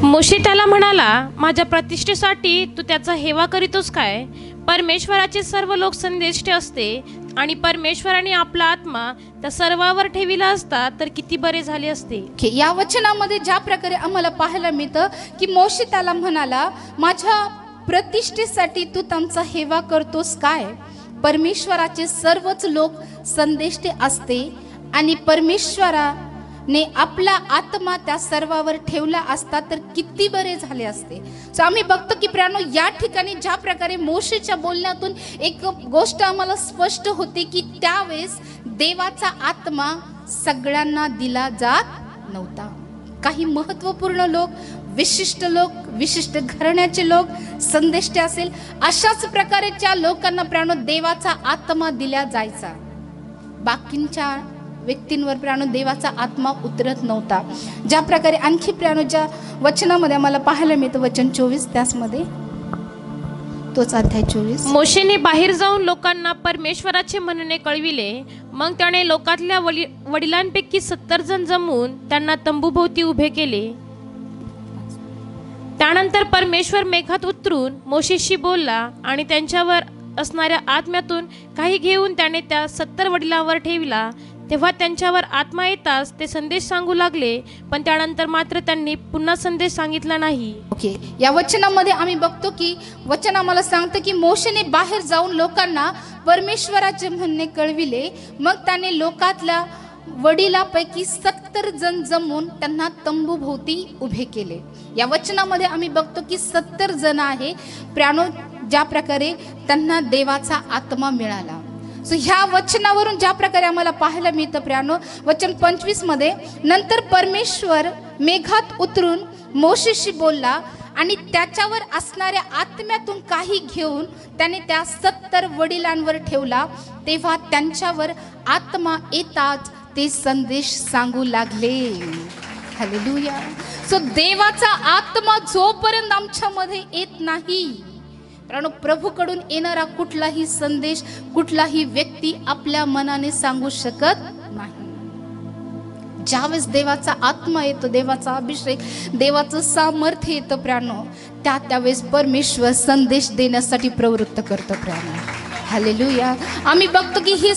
मोशे त्याला म्हणाला, माझ्या प्रतिष्ठेसाठी तू त्याचा हेवा करीतोस काय? परमेश्वराचे सर्व लोक संदेष्टे असते आणि परमेश्वराने आपला आत्मा त्या सर्वावर ठेविला असता तर किती बरे झाले असते. या वचनामध्ये ज्या प्रकारे आम्हाला पाहायला मिळतं की मोशे त्याला म्हणाला, माझ्या प्रतिष्ठेसाठी तू त्यांचा हेवा करतोस काय? परमेश्वराचे सर्वच लोक संदेष्टे असते आणि परमेश्वराने आपला आत्मा त्या सर्वावर ठेवला असता तर किती बरे झाले असते. सो आम्ही बघतो की प्रियानो या ठिकाणी ज्या प्रकारे मोशेच्या बोलण्यातून एक गोष्ट आम्हाला स्पष्ट होते की त्यावेळेस देवाचा आत्मा सगळ्यांना दिला जात नव्हता. काही महत्त्वपूर्ण लोक, विशिष्ट घराण्याचे लोक, संदेष्टे असेल, अशाच प्रकारेच्या लोकांना प्रियानो देवाचा आत्मा दिला जायचा. बाकींच्या व्यक्तींवर प्रियानो देवाचा आत्मा उतरत नव्हता. ज्या प्रकारे आणखी प्रियानो ज्या वचनामध्ये आम्हाला पाहायला मिळतं वचन 24 त्याचमध्ये तोच अध्याय 24. मोशेने बाहेर जाऊन लोकांना परमेश्वराचे म्हणणे कळविले. मग त्याने लोकातल्या वडिलांपैकी 70 जण जमवून त्यांना तंबूभोवती उभे केले. त्यानंतर परमेश्वर मेघात उतरून मोशेशी बोलला आणि त्यांच्यावर असणाऱ्या आत्म्यातून काही घेऊन त्याने त्या 70 वडिलांवर ठेवला. तेव्हा त्यांच्यावर आत्मा येताच ते संदेश सांगू लागले, पण त्यानंतर मात्र त्यांनी पुन्हा संदेश सांगितला नाही. ओके, या वचनामध्ये आम्ही बघतो की वचन आम्हाला सांगतं की मोशेने बाहेर जाऊन लोकांना परमेश्वराचे म्हणणे कळविले. मग त्याने लोकातल्या वडिलांपैकी 70 जण जमवून त्यांना तंबूभोवती उभे केले. या वचनामध्ये आम्ही बघतो की 70 जण आहे प्रियानो, ज्या प्रकारे त्यांना देवाचा आत्मा मिळाला. सो ह्या वचनावरून ज्या प्रकारे आम्हाला पाहायला मिळतं प्रियानो, वचन 25 मध्ये, नंतर परमेश्वर मेघात उतरून मोशेशी बोलला आणि त्याच्यावर असणाऱ्या आत्म्यातून काही घेऊन त्याने त्या 70 वडिलांवर ठेवला. तेव्हा त्यांच्यावर आत्मा येताच ते संदेश सांगू लागले. हालेलुया. सो देवाचा आत्मा जोपर्यंत आमच्यामध्ये येत नाही, कारण प्रभूकडून येणारा कुठलाही संदेश, कुठलाही व्यक्ती आपल्या मनाने सांगू शकत नाही. ज्यावेळेस देवाचा आत्मा येतो, देवाचा अभिषेक, देवाचं सामर्थ्य येतं प्रियानो, त्यावेळेस परमेश्वर संदेश देण्यासाठी प्रवृत्त करतो प्रियानो. हालेलुया. आम्ही बघतो की हे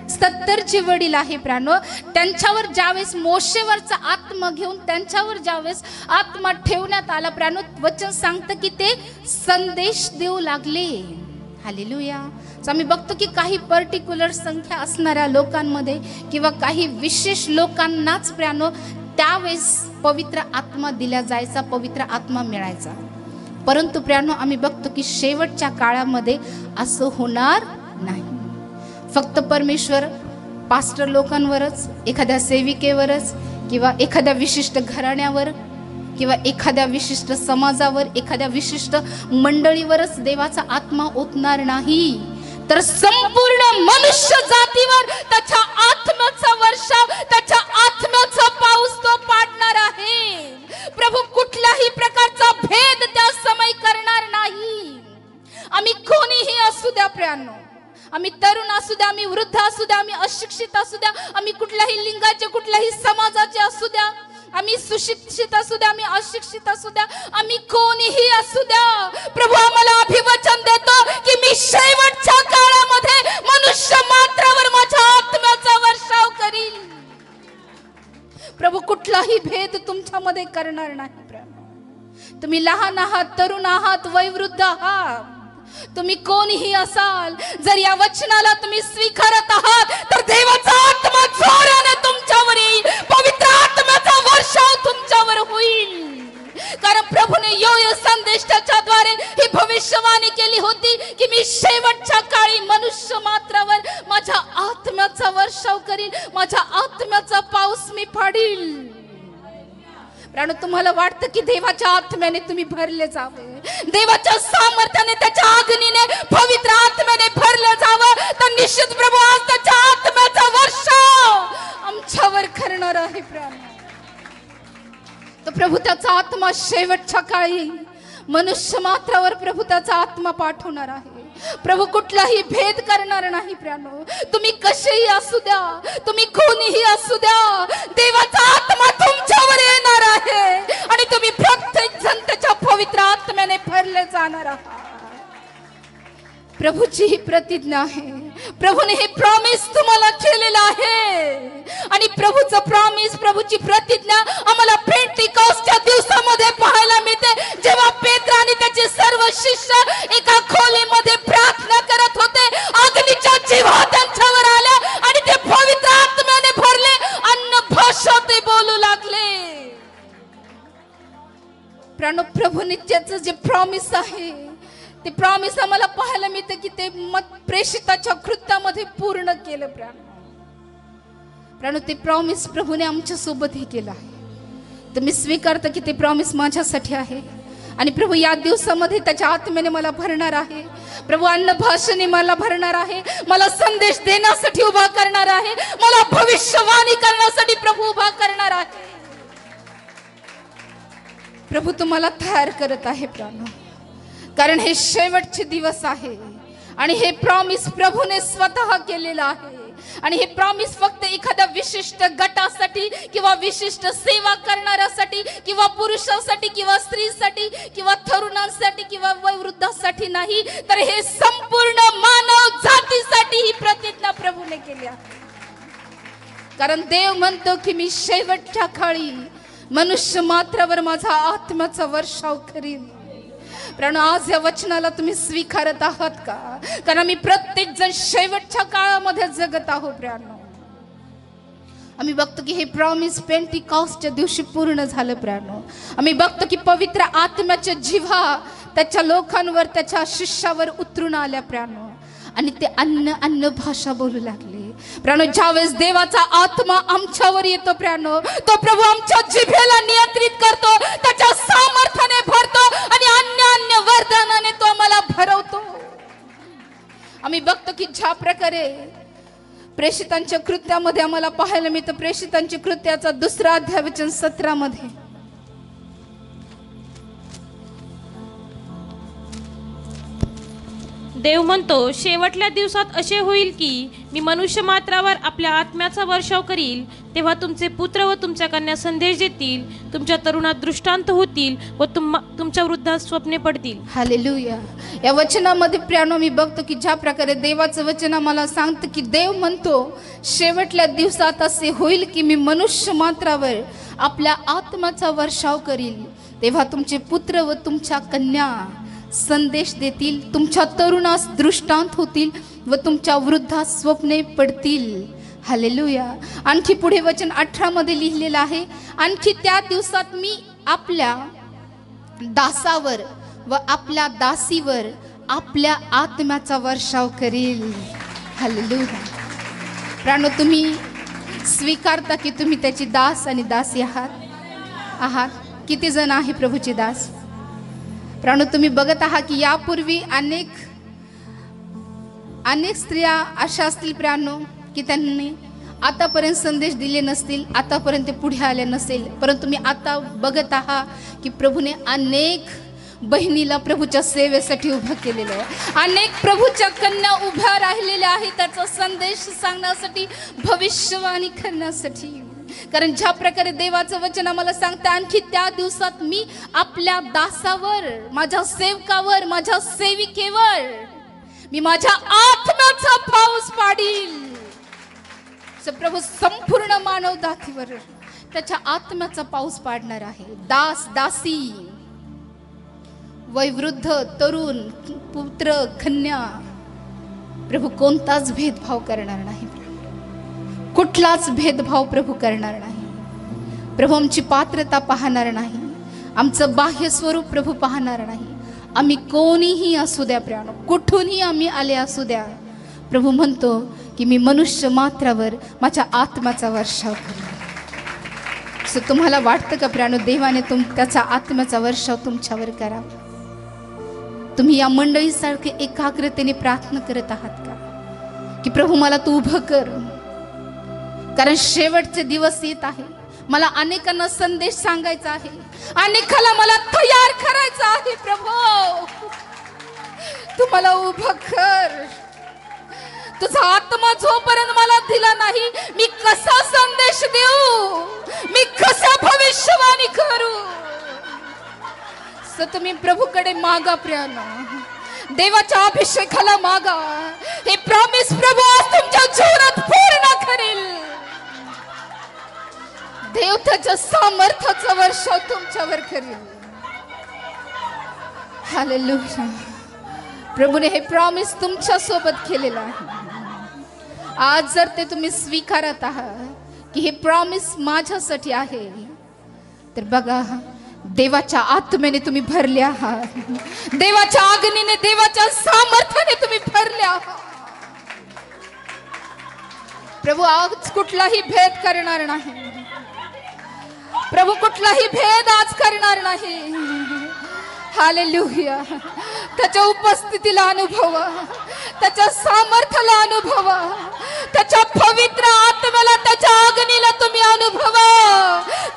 70 जे वडील आहे प्रियानो, त्यांच्यावर ज्यावेळेस मोशेवरचा आत्मा घेऊन त्यांच्यावर ज्यावेळेस आत्मा ठेवण्यात आला प्रियानो, वचन सांगतं की ते संदेश देऊ लागले. हालेलुया. आम्ही बघतो की काही पर्टिक्युलर संख्या असणाऱ्या लोकांमध्ये किंवा काही विशेष लोकांनाच प्रियानो त्यावेळेस पवित्र आत्मा दिला जायचा, पवित्र आत्मा मिळायचा. परंतु प्रियानो आम्ही बघतो की शेवटच्या काळामध्ये असं होणार नाही. फक्त परमेश्वर पास्टर लोकांवरच, एखाद्या सेविकेवरच किंवा एखाद्या विशिष्ट घराण्यावर किंवा एखाद्या विशिष्ट समाजावर, एखाद्या विशिष्ट मंडळीवरच देवाचा आत्मा ओतणार नाही, तर संपूर्ण मनुष्य जातीवर त्याच्या आत्म्याचा वर्षाव, त्याच्या आत्म्याचा पाऊस तो पाडणार आहे. प्रभू कुठल्याही प्रकारचा भेद त्या समय करणार नाही. आम्ही कोणीही असू द्या प्रियानो, आम्ही तरुण असू द्या, आम्ही वृद्ध असू द्या, आम्ही अशिक्षित असू द्या, आम्ही कुठल्याही लिंगाचे, कुठल्याही समाजाचे असू द्या, आम्ही सुशिक्षित असू द्या, आम्ही अशिक्षित असू द्या, आम्ही कोणीही असू द्या, प्रभू आम्हाला अभिवचन देतो की मी शेवटच्या काळामध्ये मनुष्य मात्रावर माझ्या आत्म्याचा वर्षाव करील. प्रभू कुठलाही भेद तुमच्यामध्ये करणार नाही. तुम्ही लहान आहात, तरुण आहात, वयोवृद्ध आहात, तुम्ही कोणीही असाल, जर या वचनाला तुम्ही स्वीकारत आहात तर देवाचा आत्मा जोराने तुमच्यावर येईल, पवित्र आत्म्याचा वर्षाव तुमच्यावर होईल. कारण प्रभूने योय संदेशाच्या द्वारे ही भविष्यवाणी केली होती की मी शेवटच्या काळी मनुष्य मात्रावर माझ्या आत्म्याचा वर्षाव करील, माझ्या आत्म्याचा पाऊस मी पाडील. कारण तुम्हाला वाटतं की देवाच्या आत्म्याने तुम्ही भरले जावे, देवाच्या सामर्थ्याने, त्याच्या अग्नीने, पवित्र आत्म्याने भरले जावं, तर निश्चित प्रभू आज त्याच्या आत्म्याचा वर्षाव आमच्यावर करणार आहे. तर प्रभू त्याचा आत्मा शेवटच्या काळी मनुष्य मात्रावर प्रभू त्याचा आत्मा पाठवणार आहे. प्रभू कुठलाही भेद करणार नाही. प्रियानो, तुम्ही कसेही असू द्या, तुम्ही कोणीही असू द्या, देवाचा आत्मा तुमच्यावर येणार आहे आणि तुम्ही प्रत्येक जण त्याच्या पवित्र आत्म्याने भरले जाणार आहात. प्रभूची ही प्रतिज्ञा आहे, प्रभूने हे प्रॉमिस तुम्हाला केलेलं आहे आणि प्रभूचं प्रॉमिस, प्रभूची प्रतिज्ञा आम्हाला पेंटिकॉस्टच्या दिवसामध्ये पाहायला मिळते, जेव्हा पेत्र आणि त्याचे सर्व शिष्य एका खोलीमध्ये प्रार्थना करत होते, अग्नीच्या जिव्हा त्यांच्यावर आल्या आणि ते पवित्र आत्म्याने भरले, अन्न भाषा ते बोलू लागले. प्रभूने त्याचं जे प्रॉमिस आहे ते प्रॉमिस आम्हाला पाहायला मिळते की ते प्रेषिताच्या कृत्यामध्ये पूर्ण केलं. ते प्रॉमिस प्रभूने आमच्या सोबत हे केलं आहे. तर मी स्वीकारतो की ते प्रॉमिस माझ्यासाठी आहे आणि प्रभू या दिवसामध्ये त्याच्या आत्म्याने मला भरणार आहे. प्रभू अन्न भाषेने मला भरणार आहे, मला संदेश देण्यासाठी उभा करणार आहे, मला भविष्यवाणी करण्यासाठी प्रभू उभा करणार आहे. प्रभू तुम्हाला तयार करत आहे प्राण, कारण हे शेवटचे दिवस आहे आणि हे प्रॉमिस प्रभूने स्वतः केलेलं आहे. आणि हे प्रॉमिस फक्त एखाद्या विशिष्ट गटासाठी किंवा विशिष्ट सेवा करणाऱ्यासाठी किंवा पुरुषासाठी किंवा स्त्रीसाठी किंवा तरुणांसाठी किंवा वयोवृद्धांसाठी नाही, तर हे संपूर्ण मानव जातीसाठी ही प्रतिज्ञा प्रभूने केली आहे. कारण देव म्हणतो की मी शेवटच्या काळी मनुष्य मात्रावर माझा आत्म्याचा वर्षाव करीन. कारण आज या वचनाला तुम्ही स्वीकारत आहात का? कारण आम्ही प्रत्येक जण शेवटच्या काळामध्ये जगत आहोत प्रियानो. आम्ही बघतो की हे प्रॉमिस पेंटिकॉस्टच्या दिवशी पूर्ण झालं प्रियानो. आम्ही बघतो की पवित्र आत्म्याच्या जिव्हा त्याच्या लोकांवर, त्याच्या शिष्यावर उतरून आल्या प्रियानो. आणि ते अन्य भाषा बोलू लागले प्रियानो. ज्यावेळेस देवाचा आत्मा आमच्यावर येतो प्रियानो, तो प्रभू आमच्या जिभेला नियंत्रित करतो, त्याच्या सामर्थ्याने भरतो आणि अन्य वरदानाने तो आम्हाला भरवतो. आम्ही बघतो की ज्या प्रकारे प्रेषितांच्या कृत्यामध्ये आम्हाला पाहायला मिळतं. प्रेषितांच्या कृत्याचा 2 अध्याय वचन 17 मध्ये देव म्हणतो, शेवटल्या दिवसात असे होईल की मी मनुष्य मात्रावर आपल्या आत्म्याचा वर्षाव करील. तेव्हा तुमचे पुत्र व तुमच्या कन्या संदेश देतील, तुमच्या तरुणात दृष्टांत होतील व तुमच्या वृद्धात स्वप्ने पडतील. हालेलुया. या वचनामध्ये प्रियानो मी बघतो की ज्या प्रकारे देवाचं वचन आम्हाला सांगतं की देव म्हणतो शेवटल्या दिवसात असे होईल की मी मनुष्य मात्रावर आपल्या आत्म्याचा वर्षाव करील. तेव्हा तुमचे पुत्र व तुमच्या कन्या संदेश देतील, तुमच्या तरुणास दृष्टांत होतील व तुमच्या वृद्धात स्वप्ने पडतील. हालेलुया. आणखी पुढे वचन 18 मध्ये लिहिलेलं आहे, आणखी त्या दिवसात मी आपल्या दासावर व आपल्या दासीवर आपल्या आत्म्याचा वर्षाव करील. हालेलुया. प्राणो, तुम्ही स्वीकारता की तुम्ही त्याची दास आणि दासी आहात? किती जण आहे प्रभूचे दास? प्राणो, तुम्ही बघत आहात की यापूर्वी अनेक स्त्रिया अशा असतील प्राणो की त्यांनी आतापर्यंत संदेश दिले नसतील, आतापर्यंत ते पुढे आले नसेल, परंतु तुम्ही आता बघत आहात की प्रभूने अनेक बहिणीला प्रभूच्या सेवेसाठी उभं केलेलं आहे. अनेक प्रभूच्या कन्या उभ्या राहिलेल्या आहेत त्याचा संदेश सांगण्यासाठी, भविष्यवाणी करण्यासाठी. कारण ज्या प्रकारे देवाचं वचन आम्हाला सांगतं, आणखी त्या दिवसात मी आपल्या दासावर, माझ्या सेवकावर, माझ्या सेविकेवर मी माझ्या आत्म्याचा पाऊस पाडील. प्रभू संपूर्ण मानव जातीवर त्याच्या आत्म्याचा पाऊस पाडणार आहे. दास, दासी, वयोवृद्ध, तरुण, पुत्र, कन्या, प्रभू कोणताच भेदभाव करणार नाही. कुठलाच भेदभाव प्रभू करणार नाही. प्रभू आमची पात्रता पाहणार नाही, आमचं बाह्य स्वरूप प्रभू पाहणार नाही. आम्ही कोणीही असू द्या प्रियानो, कुठूनही आम्ही आले असू द्या, प्रभू म्हणतो की मी मनुष्य मात्रावर माझ्या आत्म्याचा वर्षाव करेन. तुम्हाला वाटतं का प्रियानो देवाने त्याचा आत्म्याचा वर्षाव तुमच्यावर करावा? तुम्ही या मंडळीसारखे एकाग्रतेने प्रार्थना करत आहात का की प्रभू मला तू उभं कर? कारण शेवटचे दिवस येत आहे. मला अनेकांना संदेश सांगायचा आहे, अनेकाला मला तयार करायचं आहे. प्रभू तू मला उभं कर. तुझा आत्मा जोपर्यंत मला दिला नाही, मी कसा संदेश देऊ, मी कसा भविष्यवाणी करू? तुम्ही प्रभूकडे मागा प्रियानो, देवाच्या अभिषेकाला मागा. हे प्रॉमिस प्रभू आज तुमच्या जीवनात पूर्ण करेल. देव त्याच्या सामर्थ्याचा वर्षाव तुमच्यावर करेल. हालेलुया. प्रभूने हे प्रॉमिस तुमच्या सोबत केलेलं आहे. आज जर ते तुम्ही स्वीकारत आहात की हे प्रॉमिस माझ्यासाठी आहे, तर बघा देवाच्या आत्म्याने तुम्ही भरले आहात, देवाच्या अग्नीने, देवाच्या सामर्थ्याने तुम्ही भरले आहात. प्रभू आज कुठलाही भेद करणार नाही. प्रभू कुठलाही भेद आज करणार नाही. हालेलुया. त्याच्या उपस्थितीला अनुभवा, त्याच्या सामर्थ्याला अनुभवा, त्याच्या पवित्र आत्म्याला, त्याच्या अग्नीला तुम्ही अनुभवा.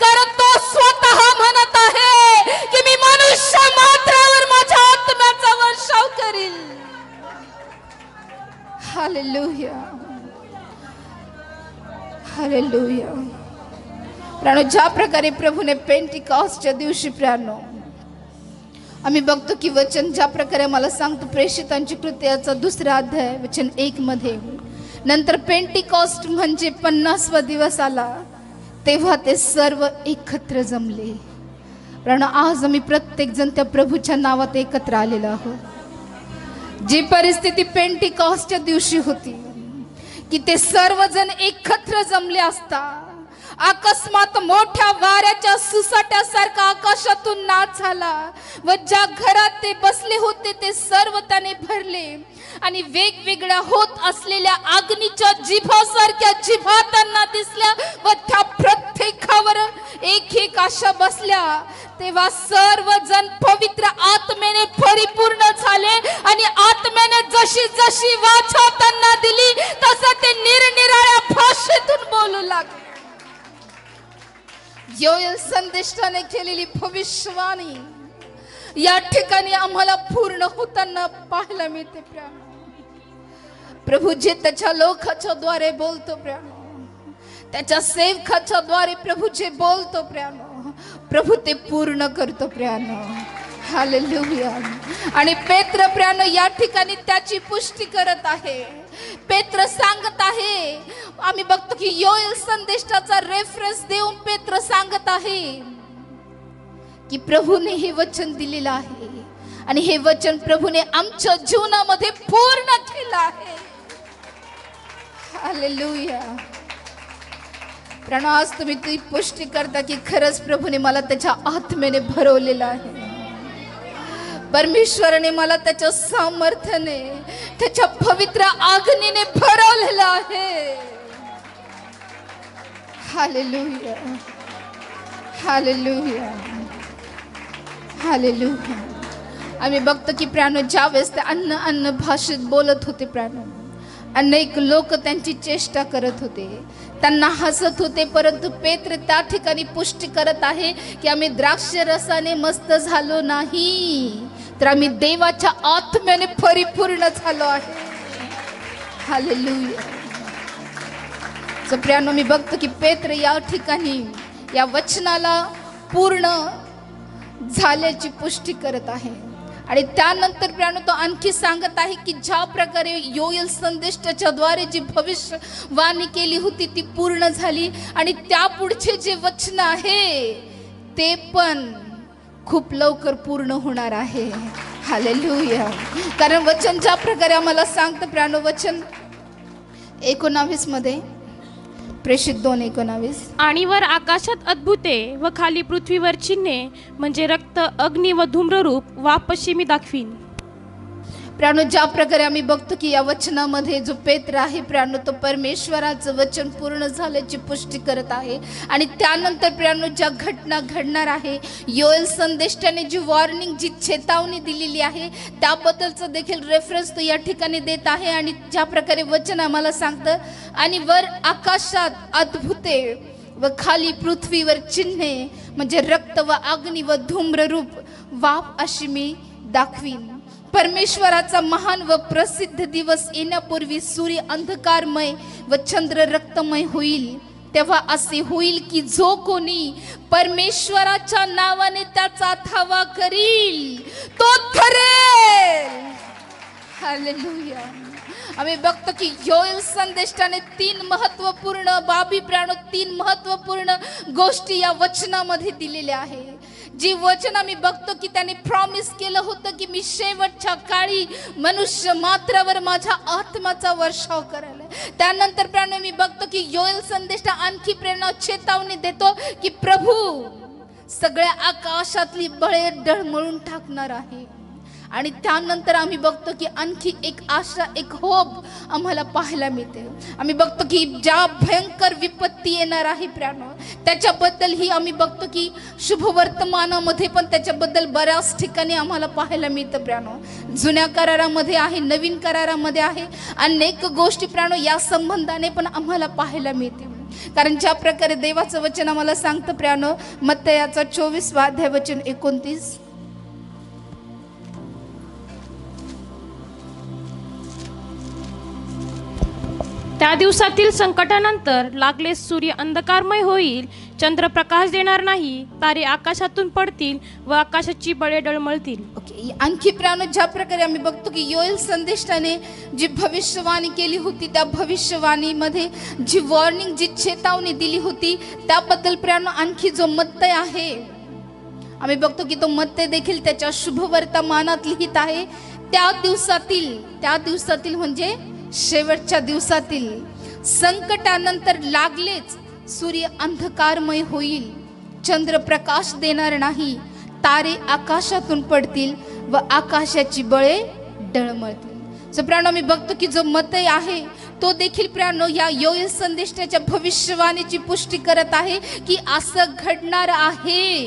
कारण तो स्वतः म्हणत आहे की मी मनुष्य मात्रावर माझ्या आत्म्याचा वर्षाव करील. हालेलुया. हालेलुया. प्राणो, ज्या प्रकारे प्रभूने पेंटिकॉस्टच्या दिवशी प्राणो आम्ही बघतो की वचन ज्या प्रकारे मला सांगतो, प्रेषितांची कृत्याचा 2 अध्याय वचन 1 मध्ये, नंतर पेंटिकॉस्ट म्हणजे 50वा दिवस आला तेव्हा ते सर्व एकत्र जमले. कारण आज आम्ही प्रत्येक जण त्या प्रभूच्या नावात एकत्र आलेलो आहोत. जी परिस्थिती पेंटिकॉस्टच्या दिवशी होती की ते सर्वजण एकत्र जमले असता, अकस्मात मोठ्या वाऱ्याच्या सुसाट्यासारखा आकाशातून नाच झाला व ज्या घरात ते बसले होते ते सर्व त्याने भरले आणि वेगवेगळ्या होत असलेल्या अग्नीच्या जिभासारख्या जिभा त्यांना दिसल्या व त्या प्रत्येकावर एक एक अशा बसल्या. तेव्हा सर्वजण पवित्र आत्मेने परिपूर्ण झाले आणि आत्म्याने जशी जशी वाचा त्यांना दिली तसं ते निरनिराळ्या भाषेतून बोलू लागले. योएल संदेष्टाने केलेली भविष्यवाणी या ठिकाणी आम्हाला पूर्ण होताना पाहायला मिळते. प्रभू जे त्याच्या लोकाच्या द्वारे बोलतो, त्याच्या सेवकाच्या द्वारे प्रभू जे बोलतो, प्रभू ते पूर्ण करतो. हालेलुया. आणि पेत्र या ठिकाणी त्याची पुष्टी करत आहे. पेत्र सांगत आहे, आम्ही बघतो की योएल संदेशाचा रेफरन्स देऊन पेत्र सांगत आहे की प्रभूने हे वचन दिलेलं आहे आणि हे वचन प्रभूने आमच्या जीवनामध्ये पूर्ण केलं आहे. हालेलुया. आज तुम्ही ती पुष्टी करता की खरंच प्रभूने मला त्याच्या आत्म्याने भरवलेलं आहे. परमेश्वराने मला त्याच्या सामर्थ्याने, त्याच्या पवित्र आग्नीने भरवलेलं आहे. हालेलुया. हालेलुया. हालेलुया. आम्ही बघतो की ज्या वेळेस ते अन्न भाषेत बोलत होते, अनेक लोक त्यांची चेष्टा करत होते, त्यांना हसत होते. परंतु पेत्र त्या ठिकाणी पुष्टी करत आहे की आम्ही द्राक्ष रसाने मस्त झालो नाही, तर आम्ही देवाच्या आत्म्याने परिपूर्ण झालो आहे. हालेलुया. प्रियानो, मी बघतो की पेत्र या ठिकाणी या वचनाला पूर्ण झाल्याची पुष्टी करत आहे. आणि त्यानंतर प्रियानो तो आणखी सांगत आहे की ज्या प्रकारे योएल संदेशाच्या द्वारे जी भविष्यवाणी केली होती ती पूर्ण झाली आणि त्या पुढचे जे वचन आहे ते पण खूप लवकर पूर्ण होणार आहे. हालेलुया. कारण वचन ज्या प्रकारे आम्हाला सांगतं प्रियानो, वचन 19 मध्ये, प्रेषित 2:19, आणि वर आकाशात अद्भुते व खाली पृथ्वीवर चिन्हे म्हणजे रक्त, अग्नी व धूम्ररूप वापशी मी दाखवीन. प्राणो, ज्या प्रकारे आम्ही बघतो की या वचनामध्ये जो पेत्र आहे प्राणो, तो परमेश्वराचं वचन पूर्ण झाल्याची पुष्टी करत आहे. आणि त्यानंतर प्राणो ज्या घटना घडणार आहे, योएल संदेशाने जी वॉर्निंग, जी चेतावणी दिलेली आहे त्याबद्दलचं देखील रेफरन्स तो या ठिकाणी देत आहे. आणि ज्या प्रकारे वचन आम्हाला सांगतं, आणि वर आकाशात अद्भुते व खाली पृथ्वीवर चिन्हे म्हणजे रक्त व अग्नी व धूम्ररूप वाफ अशी मी दाखवीन. परमेश्वराचा महान व प्रसिद्ध दिवस येण्यापूर्वी सूर्य अंधकारमय व चंद्र रक्तमय होईल. तेव्हा असे होईल की जो कोणी परमेश्वराच्या नावाने त्याचा धावा करील तो ठरेल. हालेलुया. आम्ही बघतो की योएल संदेशाने 3 महत्वपूर्ण बाबी प्राणो, 3 महत्वपूर्ण गोष्टी या वचनामध्ये दिलेल्या आहे. जी वचन आम्ही बघतो की त्याने प्रॉमिस केलं होतं की मी शेवटच्या काळी मनुष्य मात्रावर माझ्या आत्म्याचा वर्षाव करेल. त्यानंतर प्राणो मी बघतो की योएल संदेशा आणखी प्रेरणा, चेतावणी देतो की प्रभू सगळ्या आकाशातली बळे डळमळून टाकणार आहे. आणि त्यानंतर आम्ही बघतो की आणखी एक आशा, एक होप आम्हाला पाहायला मिळते. आम्ही बघतो की ज्या भयंकर विपत्ती येणार आहे प्राणो, त्याच्याबद्दल ही आम्ही बघतो की शुभ वर्तमानामध्ये पण त्याच्याबद्दल बऱ्याच ठिकाणी आम्हाला पाहायला मिळतं प्राणो. जुन्या करारामध्ये आहे, नवीन करारामध्ये आहे, अनेक गोष्टी प्राणो या संबंधाने पण आम्हाला पाहायला मिळते. कारण ज्या प्रकारे देवाचं वचन आम्हाला सांगतं प्राणो, मत्तयाचा 24वा अध्याय वचन 29, त्या दिवसातील संकटानंतर लागले सूर्य अंधकारमय होईल, चंद्र प्रकाश देणार नाही, तारे आकाशातून पडतील व आकाशाची बळे डळमळतील. ओके, आणखी प्राण ज्या प्रकारे आम्ही बघतो की योएल संदेष्टाने जी भविष्यवाणी केली होती, त्या भविष्यवाणीमध्ये जी वॉर्निंग, जी चेतावणी दिली होती, त्याबद्दल प्राण आणखी जो मत्तय आहे, आम्ही बघतो की तो मत्तय देखील त्याच्या शुभवर्तमानात लिहित आहे. त्या दिवसातील म्हणजे शेवटच्या दिवसातील संकटानंतर लागलेच सूर्य अंधकारमय होईल, चंद्र प्रकाश देणार नाही, तारे आकाशातून पडतील व आकाशाची बळे डळमळतील. सो प्राणो, मी बघतो की जो मतय आहे तो देखील प्राणो या योएल संदेशाच्या भविष्यवाणीची पुष्टी करत आहे की असं घडणार आहे.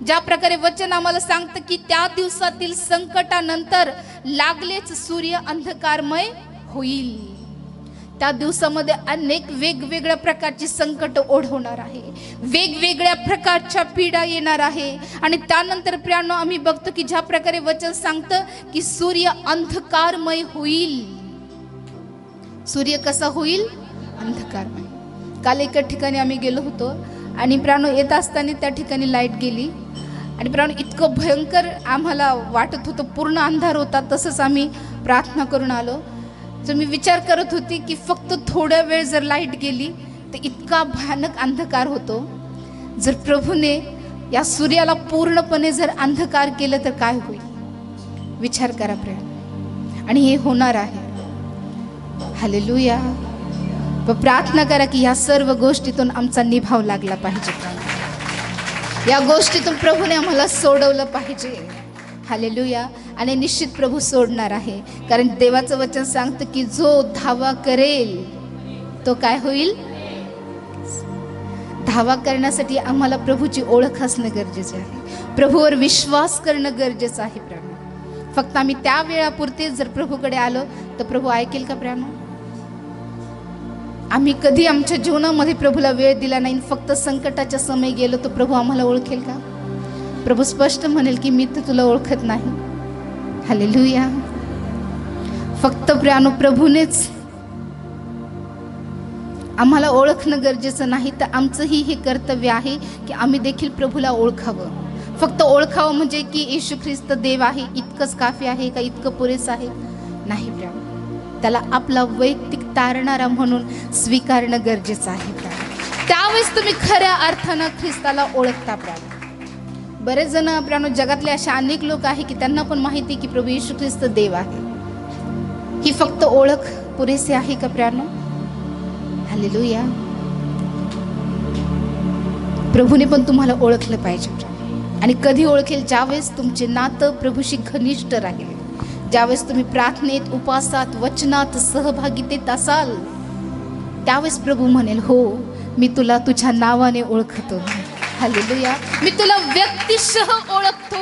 ज्या प्रकारे वचन आम्हाला सांगतं की त्या दिवसातील संकटानंतर लागलेच सूर्य अंधकारमय होईल. त्या दिवसामध्ये अनेक वेगवेगळ्या प्रकारची संकट ओढवणार आहे, वेगवेगळ्या प्रकारच्या पीडा येणार आहे. आणि त्यानंतर प्रियांनो, आम्ही बघतो की ज्या प्रकारे वचन सांगतं की सूर्य अंधकारमय होईल. सूर्य कसा होईल? अंधकारमय. काल एका ठिकाणी आम्ही गेलो होतो आणि प्रियांनो, येत असताना त्या ठिकाणी लाईट गेली आणि प्रियांनो, इतकं भयंकर आम्हाला वाटत होतं, पूर्ण अंधार होता. तसंच आम्ही प्रार्थना करून आलो. तर मी विचार करत होती की फक्त थोड्या वेळ जर लाईट गेली तर इतका भयानक अंधकार होतो. जर प्रभूने या सूर्याला पूर्णपणे जर अंधकार केलं तर काय होईल? विचार करा प्रिय. आणि हे होणार आहे. हालेलुया. प्रार्थना करा की या सर्व गोष्टीतून आमचा निभाव लागला पाहिजे. या गोष्टीतून प्रभूने आम्हाला सोडवलं पाहिजे. हालेलुया. आणि निश्चित प्रभू सोडणार आहे, कारण देवाचं वचन सांगतं की जो धावा करेल तो काय होईल? धावा करण्यासाठी आम्हाला प्रभूची ओळख असणं गरजेचं आहे, प्रभूवर विश्वास करणं गरजेचं आहे. प्रभू फक्त आम्ही त्या वेळापुरते जर प्रभूकडे आलो तर प्रभू ऐकेल का? प्रेम, आम्ही कधी आमच्या जीवनामध्ये प्रभूला वेळ दिला नाही, फक्त संकटाच्या समय गेलो तर प्रभू आम्हाला ओळखेल का? प्रभू स्पष्ट म्हणेल की मी तर तुला ओळखत नाही. हालेलुया. फक्त प्रियानो, प्रभूनेच आम्हाला ओळखणं गरजेचं नाही, तर आमचंही हे कर्तव्य आहे की आम्ही देखील प्रभूला ओळखावं. फक्त ओळखावं म्हणजे की येशू ख्रिस्त देव आहे इतकंच काफी आहे का? इतकं पुरेसं आहे? नाही प्रियानो, त्याला आपला वैयक्तिक तारणारा म्हणून स्वीकारणं गरजेचं आहे. त्यावेळेस तुम्ही खऱ्या अर्थानं ख्रिस्ताला ओळखता. प्रियानो, बरेच जण प्रियानो, जगातले असे अनेक लोक आहे की त्यांना पण माहिती की प्रभू येशू ख्रिस्त देव आहे. ही फक्त ओळख पुरेसे आहे का प्रियानो? हालेलुया. प्रभूने पण तुम्हाला ओळखलं पाहिजे. आणि कधी ओळखेल? ज्यावेळेस तुमचे नातं प्रभूशी घनिष्ठ राहील, ज्यावेळेस तुम्ही प्रार्थनेत, उपासात, वचनात सहभागितेत असाल, त्यावेळेस प्रभू म्हणेल, हो मी तुला तुझ्या नावाने ओळखतो. हालेलुया. मी तुला व्यक्तिशः ओळखतो.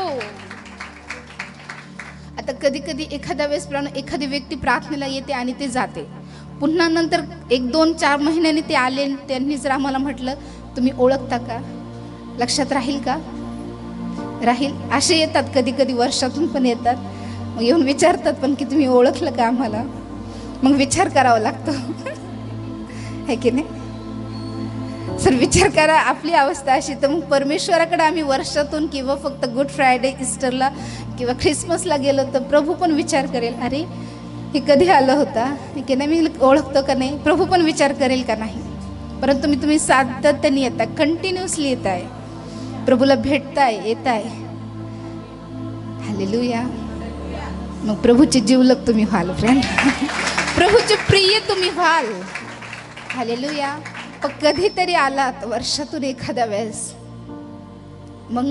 आता कधी कधी एखाद्या वेळेस एखादी व्यक्ती प्रार्थनेला येते आणि ते जाते, पुन्हा नंतर 1-2-4 महिन्यांनी ते आले, त्यांनी जर आम्हाला म्हटलं तुम्ही ओळखता का? लक्षात राहील का? राहील. असे येतात कधी कधी, वर्षातून पण येतात, मग येऊन विचारतात पण की तुम्ही ओळखलं का आम्हाला? मग विचार करावा लागतो. है की नाही सर? विचार करा, आपली अवस्था अशी. तर मग परमेश्वराकडे आम्ही वर्षातून किंवा फक्त गुड फ्रायडे, इस्टरला किंवा ख्रिसमसला गेलो तर प्रभू पण विचार करेल, अरे हे कधी आलं होता की नाही, मी ओळखतो का नाही? प्रभू पण विचार करेल का नाही? परंतु तुम्ही सातत्याने येताय, कंटिन्युअसली येत आहे, प्रभूला भेटताय, येत आहे. हालेलुया. मग प्रभूचे जिवलग तुम्ही व्हाल फ्रेंड, प्रभूचे प्रिय तुम्ही व्हाल. हालेलुया. पण कधीतरी आलात वर्षातून एखाद्या वेळेस, मग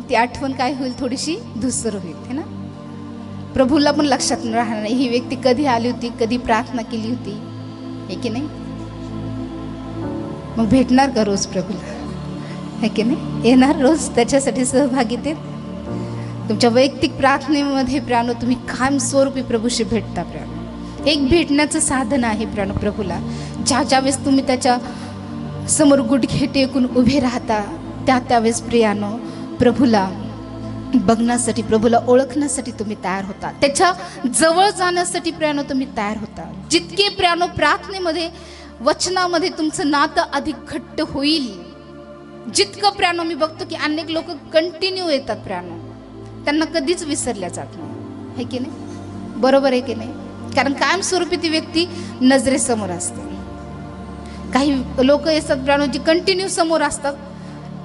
ती आठवण काय होईल? थोडीशी धुसर होईल, है ना? प्रभूला पण लक्षात राहणार नाही ही व्यक्ती कधी आली होती, कधी प्रार्थना केली होती, हे की नाही? मग भेटणार का रोज प्रभूला? हे की नाही? येणार रोज त्याच्यासाठी सहभागितेत? तुमच्या वैयक्तिक प्रार्थनेमध्ये प्राणो तुम्ही कायमस्वरूपी प्रभूशी भेटता. प्राणो एक भेटण्याचं साधन आहे प्राणो प्रभूला. ज्यावेळेस तुम्ही त्याच्या समोर गुडघे टेकून उभे राहता, त्यावेळेस प्रियानो प्रभूला बघण्यासाठी, प्रभूला ओळखण्यासाठी तुम्ही तयार होता, त्याच्या जवळ जाण्यासाठी प्रियानो तुम्ही तयार होता. जितके प्रियानो प्रार्थनेमध्ये, वचनामध्ये तुमचं नातं अधिक घट्ट होईल, जितकं प्रियानो मी बघतो की अनेक लोक कंटिन्यू येतात प्रियानो, त्यांना कधीच विसरल्या जात नाही, है की नाही? बरोबर आहे की नाही? कारण कायमस्वरूपी ती व्यक्ती नजरेसमोर असते. काही लोक येतात प्रियानो जी कंटिन्यू समोर असतात,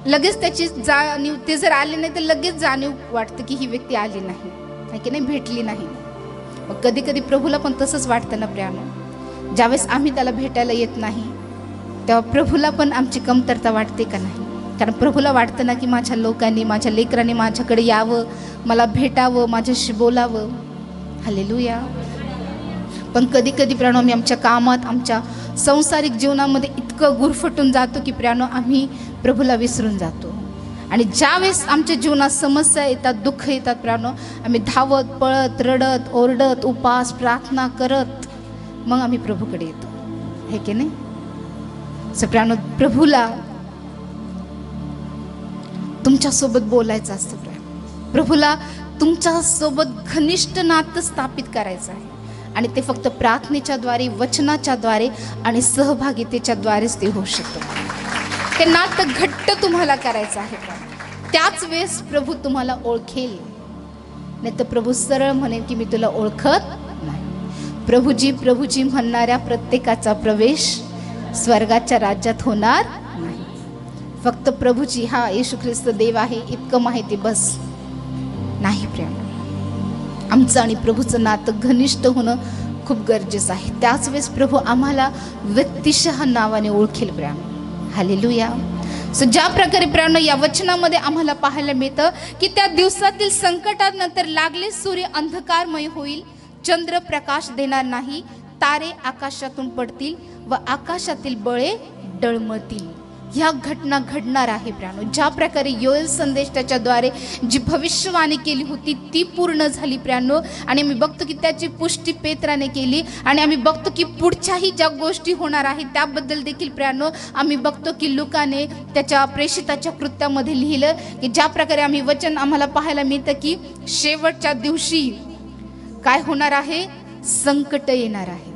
लगेच त्याची जाणीव, ते जर आले नाही तर लगेच जाणीव वाटतं की ही व्यक्ती आली नाही, है की नाही, भेटली नाही. मग कधी कधी प्रभूला पण तसंच वाटतं ना प्रियानो, ज्यावेळेस आम्ही त्याला भेटायला येत नाही तेव्हा प्रभूला पण आमची कमतरता वाटते का नाही? कारण प्रभूला वाटतं ना की माझ्या लोकांनी, माझ्या लेकरांनी माझ्याकडे यावं, मला भेटावं, माझ्याशी बोलावं. हालेलुया. पण कधी कधी प्रियानो आम्ही आमच्या कामात, आमच्या सांसारिक जीवनामध्ये इतकं गुरफटून जातो की प्रियानो आम्ही प्रभूला विसरून जातो. आणि ज्यावेळेस आमच्या जीवनात समस्या येतात, दुःख येतात प्रियानो, आम्ही धावत, पळत, रडत, ओरडत, उपास, प्रार्थना करत मग आम्ही प्रभूकडे येतो, हे की नाही? प्रियानो, प्रभूला तुमच्यासोबत बोलायचं असतं प्रियानो, प्रभूला तुमच्यासोबत घनिष्ठ नातं स्थापित करायचं आहे. आणि ते फक्त प्रार्थनेच्या द्वारे, वचनाच्या द्वारे आणि सहभागितेच्या द्वारेच ते होऊ शकतं. ते नातं घट्ट तुम्हाला करायचं आहे. त्याच वेळेस प्रभू तुम्हाला ओळखेल, नाही तर प्रभू सरळ म्हणेल की मी तुला ओळखत नाही. प्रभूजी प्रभूजी म्हणणाऱ्या प्रत्येकाचा प्रवेश स्वर्गाच्या राज्यात होणार नाही. फक्त प्रभूजी हा येशू ख्रिस्त देव आहे इतकं माहिती बस नाही प्रियानो. आमचं आणि प्रभूचं नातं घनिष्ठ होणं खूप गरजेचं आहे. त्याच वेळेस प्रभू आम्हाला व्यक्तिशः नावाने ओळखेल प्रियानो. हालेलुया. ज्या प्रकारे प्रियानो या वचनामध्ये आम्हाला पाहायला मिळतं की त्या दिवसातील संकटानंतर लागले सूर्य अंधकारमय होईल, चंद्र प्रकाश देणार नाही, तारे आकाशातून पडतील व आकाशातील बळे डळमळतील. ह्या घटना घडणार आहे प्रियानो. ज्या प्रकारे योएल संदेश त्याच्याद्वारे जी भविष्यवाणी केली होती ती पूर्ण झाली प्रियानो. आणि आम्ही बघतो की त्याची पुष्टी पेत्राने केली. आणि आम्ही बघतो की पुढच्याही ज्या गोष्टी होणार आहेत त्याबद्दल देखील प्रियानो आम्ही बघतो की लुकाने त्याच्या प्रेषिताच्या कृत्यामध्ये लिहिलं की ज्या प्रकारे आम्ही वचन आम्हाला पाहायला मिळतं की शेवटच्या दिवशी काय होणार आहे? संकट येणार आहे.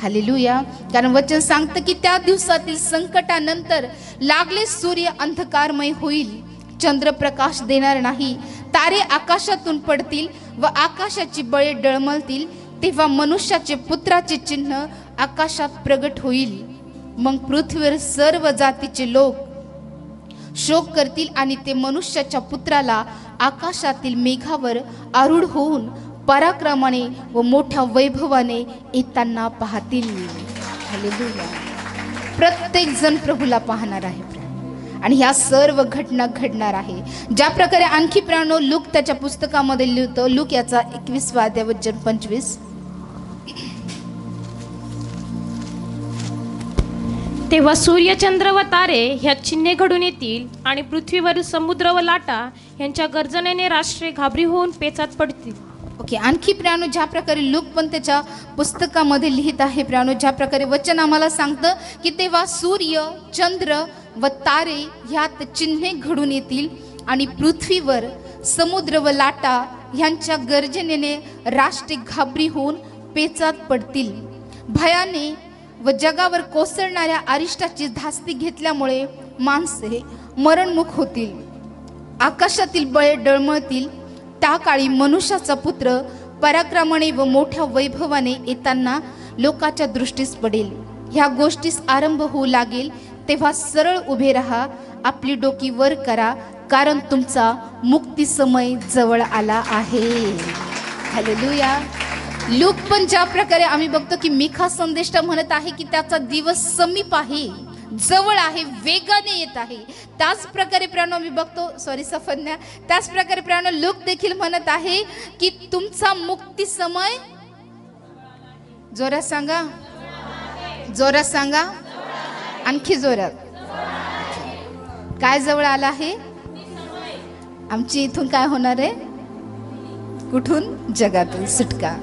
हालेलुया. कारण वचन सांगतं की त्या दिवसातील संकटानंतर लागले सूर्य अंधकारमय होईल, चंद्र प्रकाश देणार नाही, तारे आकाशातून पडतील व आकाशाची बळे डळमळतील, तेव्हा मनुष्याचे पुत्राचे चिन्ह आकाशात प्रगट होईल. मग पृथ्वीवर सर्व जातीचे लोक शोक करतील आणि ते मनुष्याच्या पुत्राला आकाशातील मेघावर आरूढ होऊन पराक्रमाने व मोठ्या वैभवाने येताना पाहतील. हालेलुया. प्रत्येक जण प्रभूला पाहणार आहे आणि ह्या सर्व घटना घडणार आहे. ज्या प्रकारे आणखी प्रियानो लूक त्याच्या पुस्तकामध्ये लिहितो, लूक याचा 21 अध्याय वचन 25. तेव्हा सूर्यचंद्र व तारे ह्या चिन्हे घडून येतील आणि पृथ्वीवरील समुद्र व लाटा यांच्या गर्जनेने राष्ट्रे घाबरी होऊन पेचात पडतील. ओके. आणखी प्रियानो ज्या प्रकारे लूक पण त्याच्या पुस्तकामध्ये लिहित आहे प्रियानो, ज्या प्रकारे वचन आम्हाला सांगतं की तेव्हा सूर्य, चंद्र व तारे ह्यात चिन्हे घडून येतील आणि पृथ्वीवर समुद्र व लाटा ह्यांच्या गर्जनेने राष्ट्रे घाबरी होऊन पेचात पडतील. भयाने व जगावर कोसळणाऱ्या अरिष्टाची धास्ती घेतल्यामुळे माणसे मरणमुख होतील, आकाशातील बळे डळमळतील. त्या काळी मनुष्याचा पुत्र पराक्रमाने व मोठ्या वैभवाने येताना लोकांच्या दृष्टीस पडेल. ह्या गोष्टीस आरंभ होऊ लागेल तेव्हा सरळ उभे राहा, आपली डोकी वर करा, कारण तुमचा मुक्ती समय जवळ आला आहे. हालेलुया. लूक पण ज्या प्रकारे आम्ही बघतो की मिखा संदेष्टा म्हणत आहे की त्याचा दिवस समीप आहे, जवळ आहे, वेगाने येत आहे. त्याच प्रकारे प्रियानो आम्ही बघतो, सफन्या, त्याच प्रकारे प्रियानो लूक देखील म्हणत आहे की तुमचा मुक्ती समय, जोरात सांगा, जोरात सांगा, आणखी जोरात, काय जवळ आला आहे? आमची इथून काय होणार आहे? कुठून? जगातून सुटका.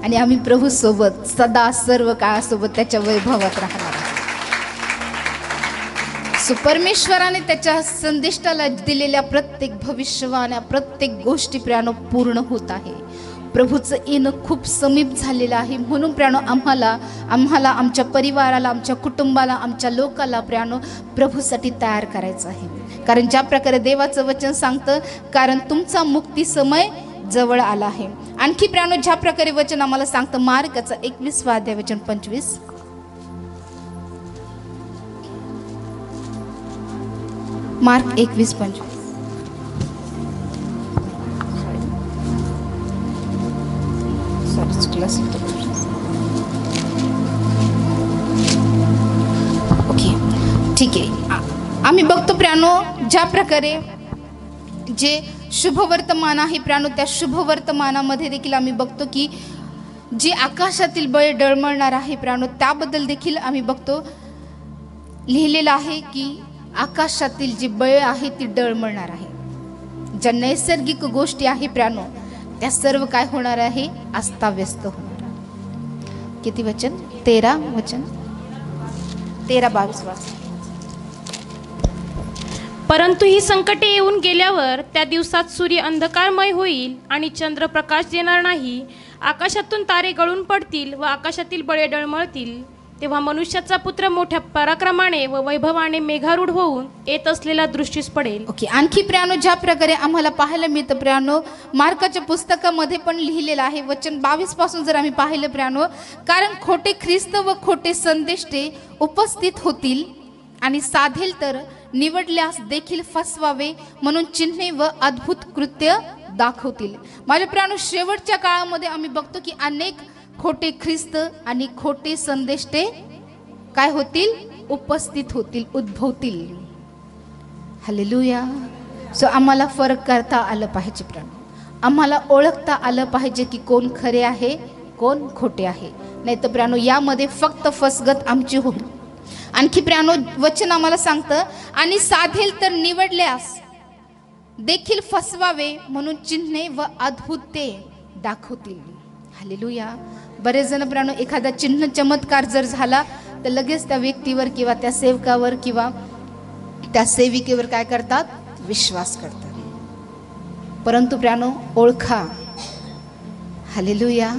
आणि आम्ही प्रभू सोबत सदा सर्व काळासोबत त्याच्या वैभवात राहणार. परमेश्वराने त्याच्या संदेष्टाला दिलेल्या प्रत्येक भविष्यवाण्या, प्रत्येक गोष्टी प्रियानो पूर्ण होत आहे. प्रभूचं येणं खूप समीप झालेलं आहे. म्हणून प्रियानो आम्हाला आमच्या परिवाराला, आमच्या कुटुंबाला, आमच्या लोकाला प्रियानो प्रभूसाठी तयार करायचं आहे. कारण ज्या प्रकारे देवाचं वचन सांगतं, कारण तुमचा मुक्ती समय जवळ आला आहे. आणखी प्रियानो ज्या प्रकारे वचन आम्हाला सांगतं, मार्काचा 21 अध्याय वचन 25. मार्क 21:25. ओके, ठीक आहे. आम्ही बघतो प्रियानो ज्या प्रकारे जे शुभवर्तमान आहे प्रियानो, त्या शुभवर्तमानामध्ये देखील आम्ही बघतो की जे आकाशातील बळे डळमळणार आहे प्रियानो, त्याबद्दल देखील आम्ही बघतो लिहिलेलं आहे की आकाशातील जी बळे आहे ती डळमळणार आहे. ज्या नैसर्गिक गोष्टी आहे प्रियानो, त्या सर्व काय होणार आहे? अस्ताव्यस्त होणार. किती वचन? 13 वचन, 13-22 वाच. परंतु ही संकटे येऊन गेल्यावर त्या दिवसात सूर्य अंधकारमय होईल आणि चंद्र प्रकाश देणार नाही. आकाशातून तारे गळून पडतील व आकाशातील बळे डळमळतील. तेव्हा मनुष्याचा पुत्र मोठ्या पराक्रमाने व वैभवाने मेघारूढ होऊन येत असलेल्या दृष्टीस पडेल. ओके, आणखी प्रियानो ज्या प्रकारे आम्हाला पाहायला मिळतं प्रियानो, मार्काच्या पुस्तकामध्ये पण लिहिलेलं आहे वचन 22 पासून जर आम्ही पाहिलं प्रियानो, कारण खोटे ख्रिस्त व खोटे संदेष्टे उपस्थित होतील आणि साधेल तर निवडल्यास देखील फसवावे म्हणून चिन्हे व अद्भुत कृत्य दाखवतील. माझ्या प्रियानो, शेवटच्या काळामध्ये आम्ही बघतो की अनेक खोटे ख्रिस्त आणि खोटे संदेष्टे काय होतील? उपस्थित होतील, उद्भवतील. हालेलुया. सो आम्हाला फरक करता आलं पाहिजे प्रियानो, आम्हाला ओळखता आलं पाहिजे की कोण खरे आहे, कोण खोटे आहे. नाही तर प्रियानो यामध्ये फक्त फसगत आमची होईल. आणखी प्रियानो वचन आम्हाला सांगतं, आणि साधेल तर निवडल्यास देखील फसवावे म्हणून चिन्हे व अद्भुत ते दाखवतील. हालेलुया. बरेच जण प्रियानो एखादा चिन्ह चमत्कार जर झाला तर लगेच त्या व्यक्तीवर किंवा त्या सेवकावर किंवा त्या सेविकेवर काय करतात? विश्वास करतात. परंतु प्रियानो ओळखा. हालेलुया.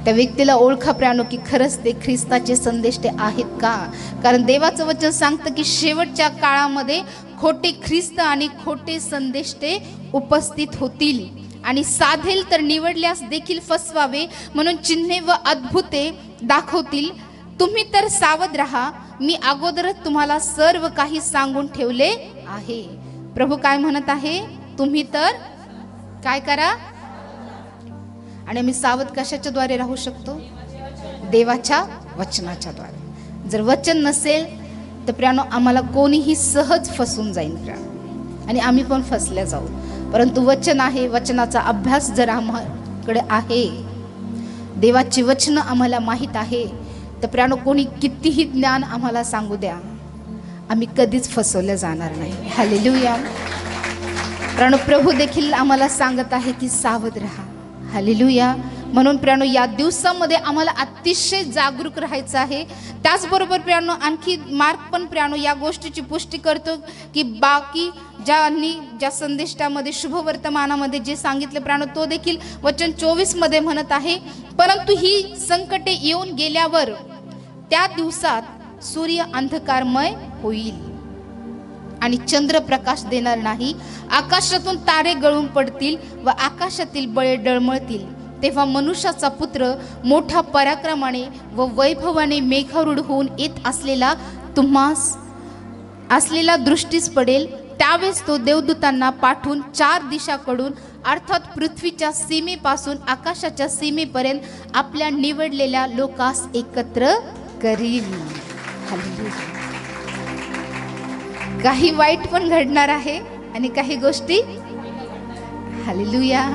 त्या व्यक्तीला ओळखा प्रियानो की खरंच ते ख्रिस्ताचे संदेष्टे आहेत का. कारण देवाचं वचन सांगतं की शेवटच्या काळामध्ये खोटे ख्रिस्त आणि खोटे संदेष्टे उपस्थित होतील आणि साधेल तर निवडल्यास देखील फसवावे म्हणून चिन्हे व अद्भुते दाखवतील. तुम्ही तर सावध राहा, मी अगोदरच तुम्हाला सर्व काही सांगून ठेवले आहे. प्रभू काय म्हणत आहे? तुम्ही तर काय करा. आणि आम्ही सावध कशाच्या द्वारे राहू शकतो? देवाच्या वचनाच्या द्वारे. जर वचन नसेल तर प्रियानो आम्हाला कोणीही सहज फसून जाईल प्रियानो, आणि आम्ही पण फसल्या जाऊ. परंतु वचन आहे, वचनाचा अभ्यास जर आम्हाकडे आहे, देवाची वचनं आम्हाला माहीत आहे, तर प्रियानो कोणी कितीही ज्ञान आम्हाला सांगू द्या, आम्ही कधीच फसवल्या जाणार नाही. हालेलुया. प्रियानो प्रभू देखील आम्हाला सांगत आहे की सावध राहा. हालेलुया. म्हणून प्रियानो या दिवसामध्ये आम्हाला अतिशय जागरूक राहायचं आहे. त्याचबरोबर प्रियानो आणखी मार्क पण प्रियानो या गोष्टीची पुष्टी करतो की बाकी ज्या संदेशामध्ये शुभवर्तमानामध्ये जे सांगितले प्रियानो तो देखील वचन 24 मध्ये म्हणत आहे, परंतु ही संकटे येऊन गेल्यावर त्या दिवसात सूर्य अंधकारमय होईल आणि चंद्र प्रकाश देणार नाही. आकाशातून तारे गळून पडतील व आकाशातील बळे डळमळतील. तेव्हा मनुष्याचा पुत्र मोठ्या पराक्रमाने व वैभवाने मेघारूढ होऊन येत असलेला दृष्टीस पडेल. त्यावेळेस तो देवदूतांना पाठवून 4 दिशाकडून अर्थात पृथ्वीच्या सीमेपासून आकाशाच्या सीमेपर्यंत आपल्या निवडलेल्या लोकांस एकत्र करील. काही वाईट पण घडणार आहे आणि काही गोष्टी हालेलुया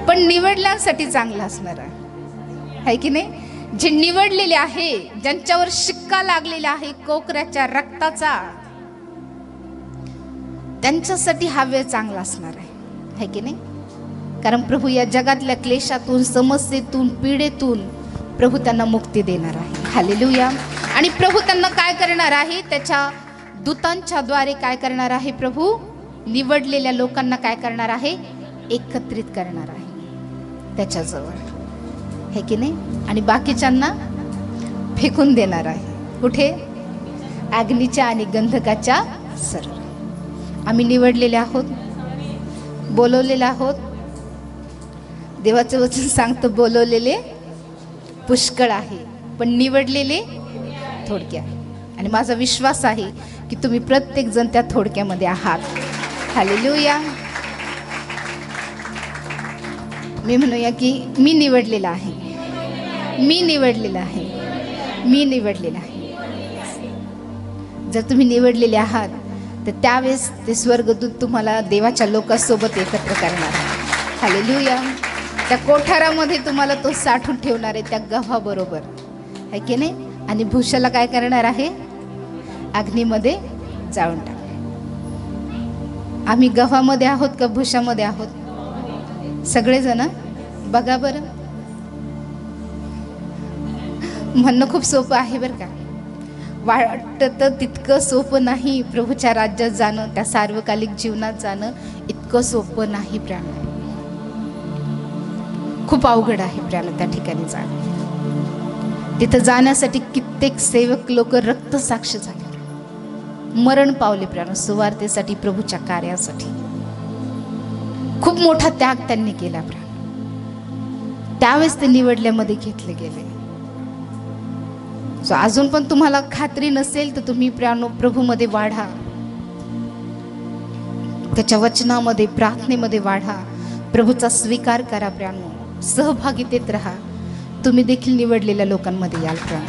पण निवडल्यासाठी चांगलं असणार आहे की नाही. जे निवडलेले आहे, ज्यांच्यावर शिक्का लागलेला आहे कोकराच्या रक्ताचा, त्यांच्यासाठी हा वेळ चांगला असणार आहे की नाही. कारण प्रभू या जगातल्या क्लेशातून, समस्येतून, पीडेतून प्रभू त्यांना मुक्ती देणार आहे. हालेलुया. आणि प्रभू त्यांना काय करणार आहे? त्याच्या दूतांच्या द्वारे काय करणार आहे प्रभू? निवडलेल्या लोकांना काय करणार आहे? एकत्रित करणार आहे त्याच्याजवळ, हे की नाही? आणि बाकीच्यांना फेकून देणार आहे. कुठे? अग्नीच्या आणि गंधकाच्या सरळ. आम्ही निवडलेले आहोत, बोलवलेले आहोत. देवाचं वचन सांगतं बोलवलेले पुष्कळ आहे, पण निवडलेले थोडक्या. आणि माझा विश्वास आहे की तुम्ही प्रत्येक जण त्या थोडक्यामध्ये आहात. हालेलुया. मी म्हणूया की मी निवडलेला आहे, मी निवडलेला आहे, मी निवडलेला आहे. जर तुम्ही निवडलेले आहात तर त्यावेळेस ते स्वर्गदूत तुम्हाला देवाच्या लोकांसोबत एकत्र करणार आहे. हालेलुया. त्या कोठारामध्ये तुम्हाला तो साठवून ठेवणार आहे त्या गव्हाबरोबर, आहे की नाही? आणि भुशाला काय करणार आहे? अग्नीमध्ये जाळून टाक. आम्ही गव्हामध्ये आहोत का भुशामध्ये आहोत? सगळेजण बघा बरं. म्हणणं खूप सोपं आहे बरं का, वाटतं तर तितकं सोपं नाही. प्रभूच्या राज्यात जाणं, त्या सार्वकालिक जीवनात जाणं इतकं सोपं नाही प्राण. खूप अवघड आहे प्राण त्या ठिकाणी जाणं. तिथं जाण्यासाठी कित्येक सेवक लोक रक्तसाक्ष झाले, मरण पावले प्राण सुवार्तेसाठी, प्रभूच्या कार्यासाठी. खूप मोठा त्याग त्यांनी केला प्राण. त्यावेळेस ते निवडल्यामध्ये घेतले गेले. सो अजून पण तुम्हाला खात्री नसेल तर तुम्ही प्रभूमध्ये वाढा, त्याच्या वचनामध्ये, प्रार्थनेमध्ये वाढा, प्रभूचा स्वीकार करा प्राणो, सहभागितेत राहा. तुम्ही देखील निवडलेल्या लोकांमध्ये याल प्राण.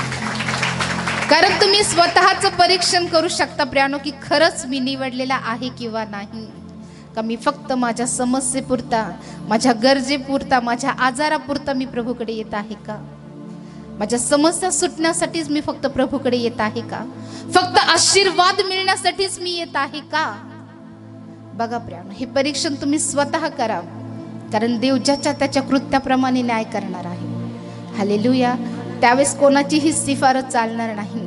कारण तुम्ही स्वतःचं परीक्षण करू शकता प्राणो की खरंच मी निवडलेला आहे किंवा नाही. का मी फक्त माझ्या समस्येपुरता, माझ्या गरजेपुरता, माझ्या आजारापुरता मी प्रभूकडे येत आहे का? माझ्या समस्या सुटण्यासाठीच मी फक्त प्रभूकडे येत आहे का? फक्त आशीर्वाद मिळण्यासाठीच मी येत आहे का? बघा प्राण, हे परीक्षण तुम्ही स्वतः करा. कारण देव ज्याच्या त्याच्या कृत्याप्रमाणे न्याय करणार आहे. हालेलुया. त्यावेळेस कोणाचीही शिफारस चालणार नाही,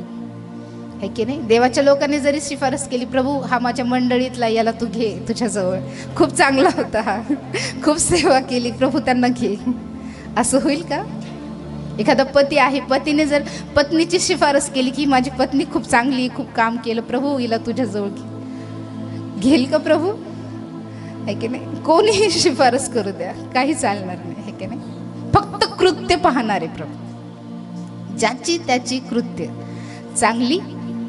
है की नाही? देवाच्या लोकांनी जरी शिफारस केली, प्रभू हा माझ्या मंडळीतला, याला तू घे तुझ्याजवळ, खूप चांगला होता हा, खूप सेवा केली, प्रभू त्यांना घे, असं होईल का? एखादा पती आहे, पतीने जर पत्नीची शिफारस केली की माझी पत्नी खूप चांगली, खूप काम केलं, प्रभू हिला तुझ्याजवळ घे, घेईल का प्रभू? है की नाही? कोणीही शिफारस करू द्या, काही चालणार नाही, है की नाही? फक्त कृत्य पाहणारे प्रभू, ज्याची त्याची कृत्य, चांगली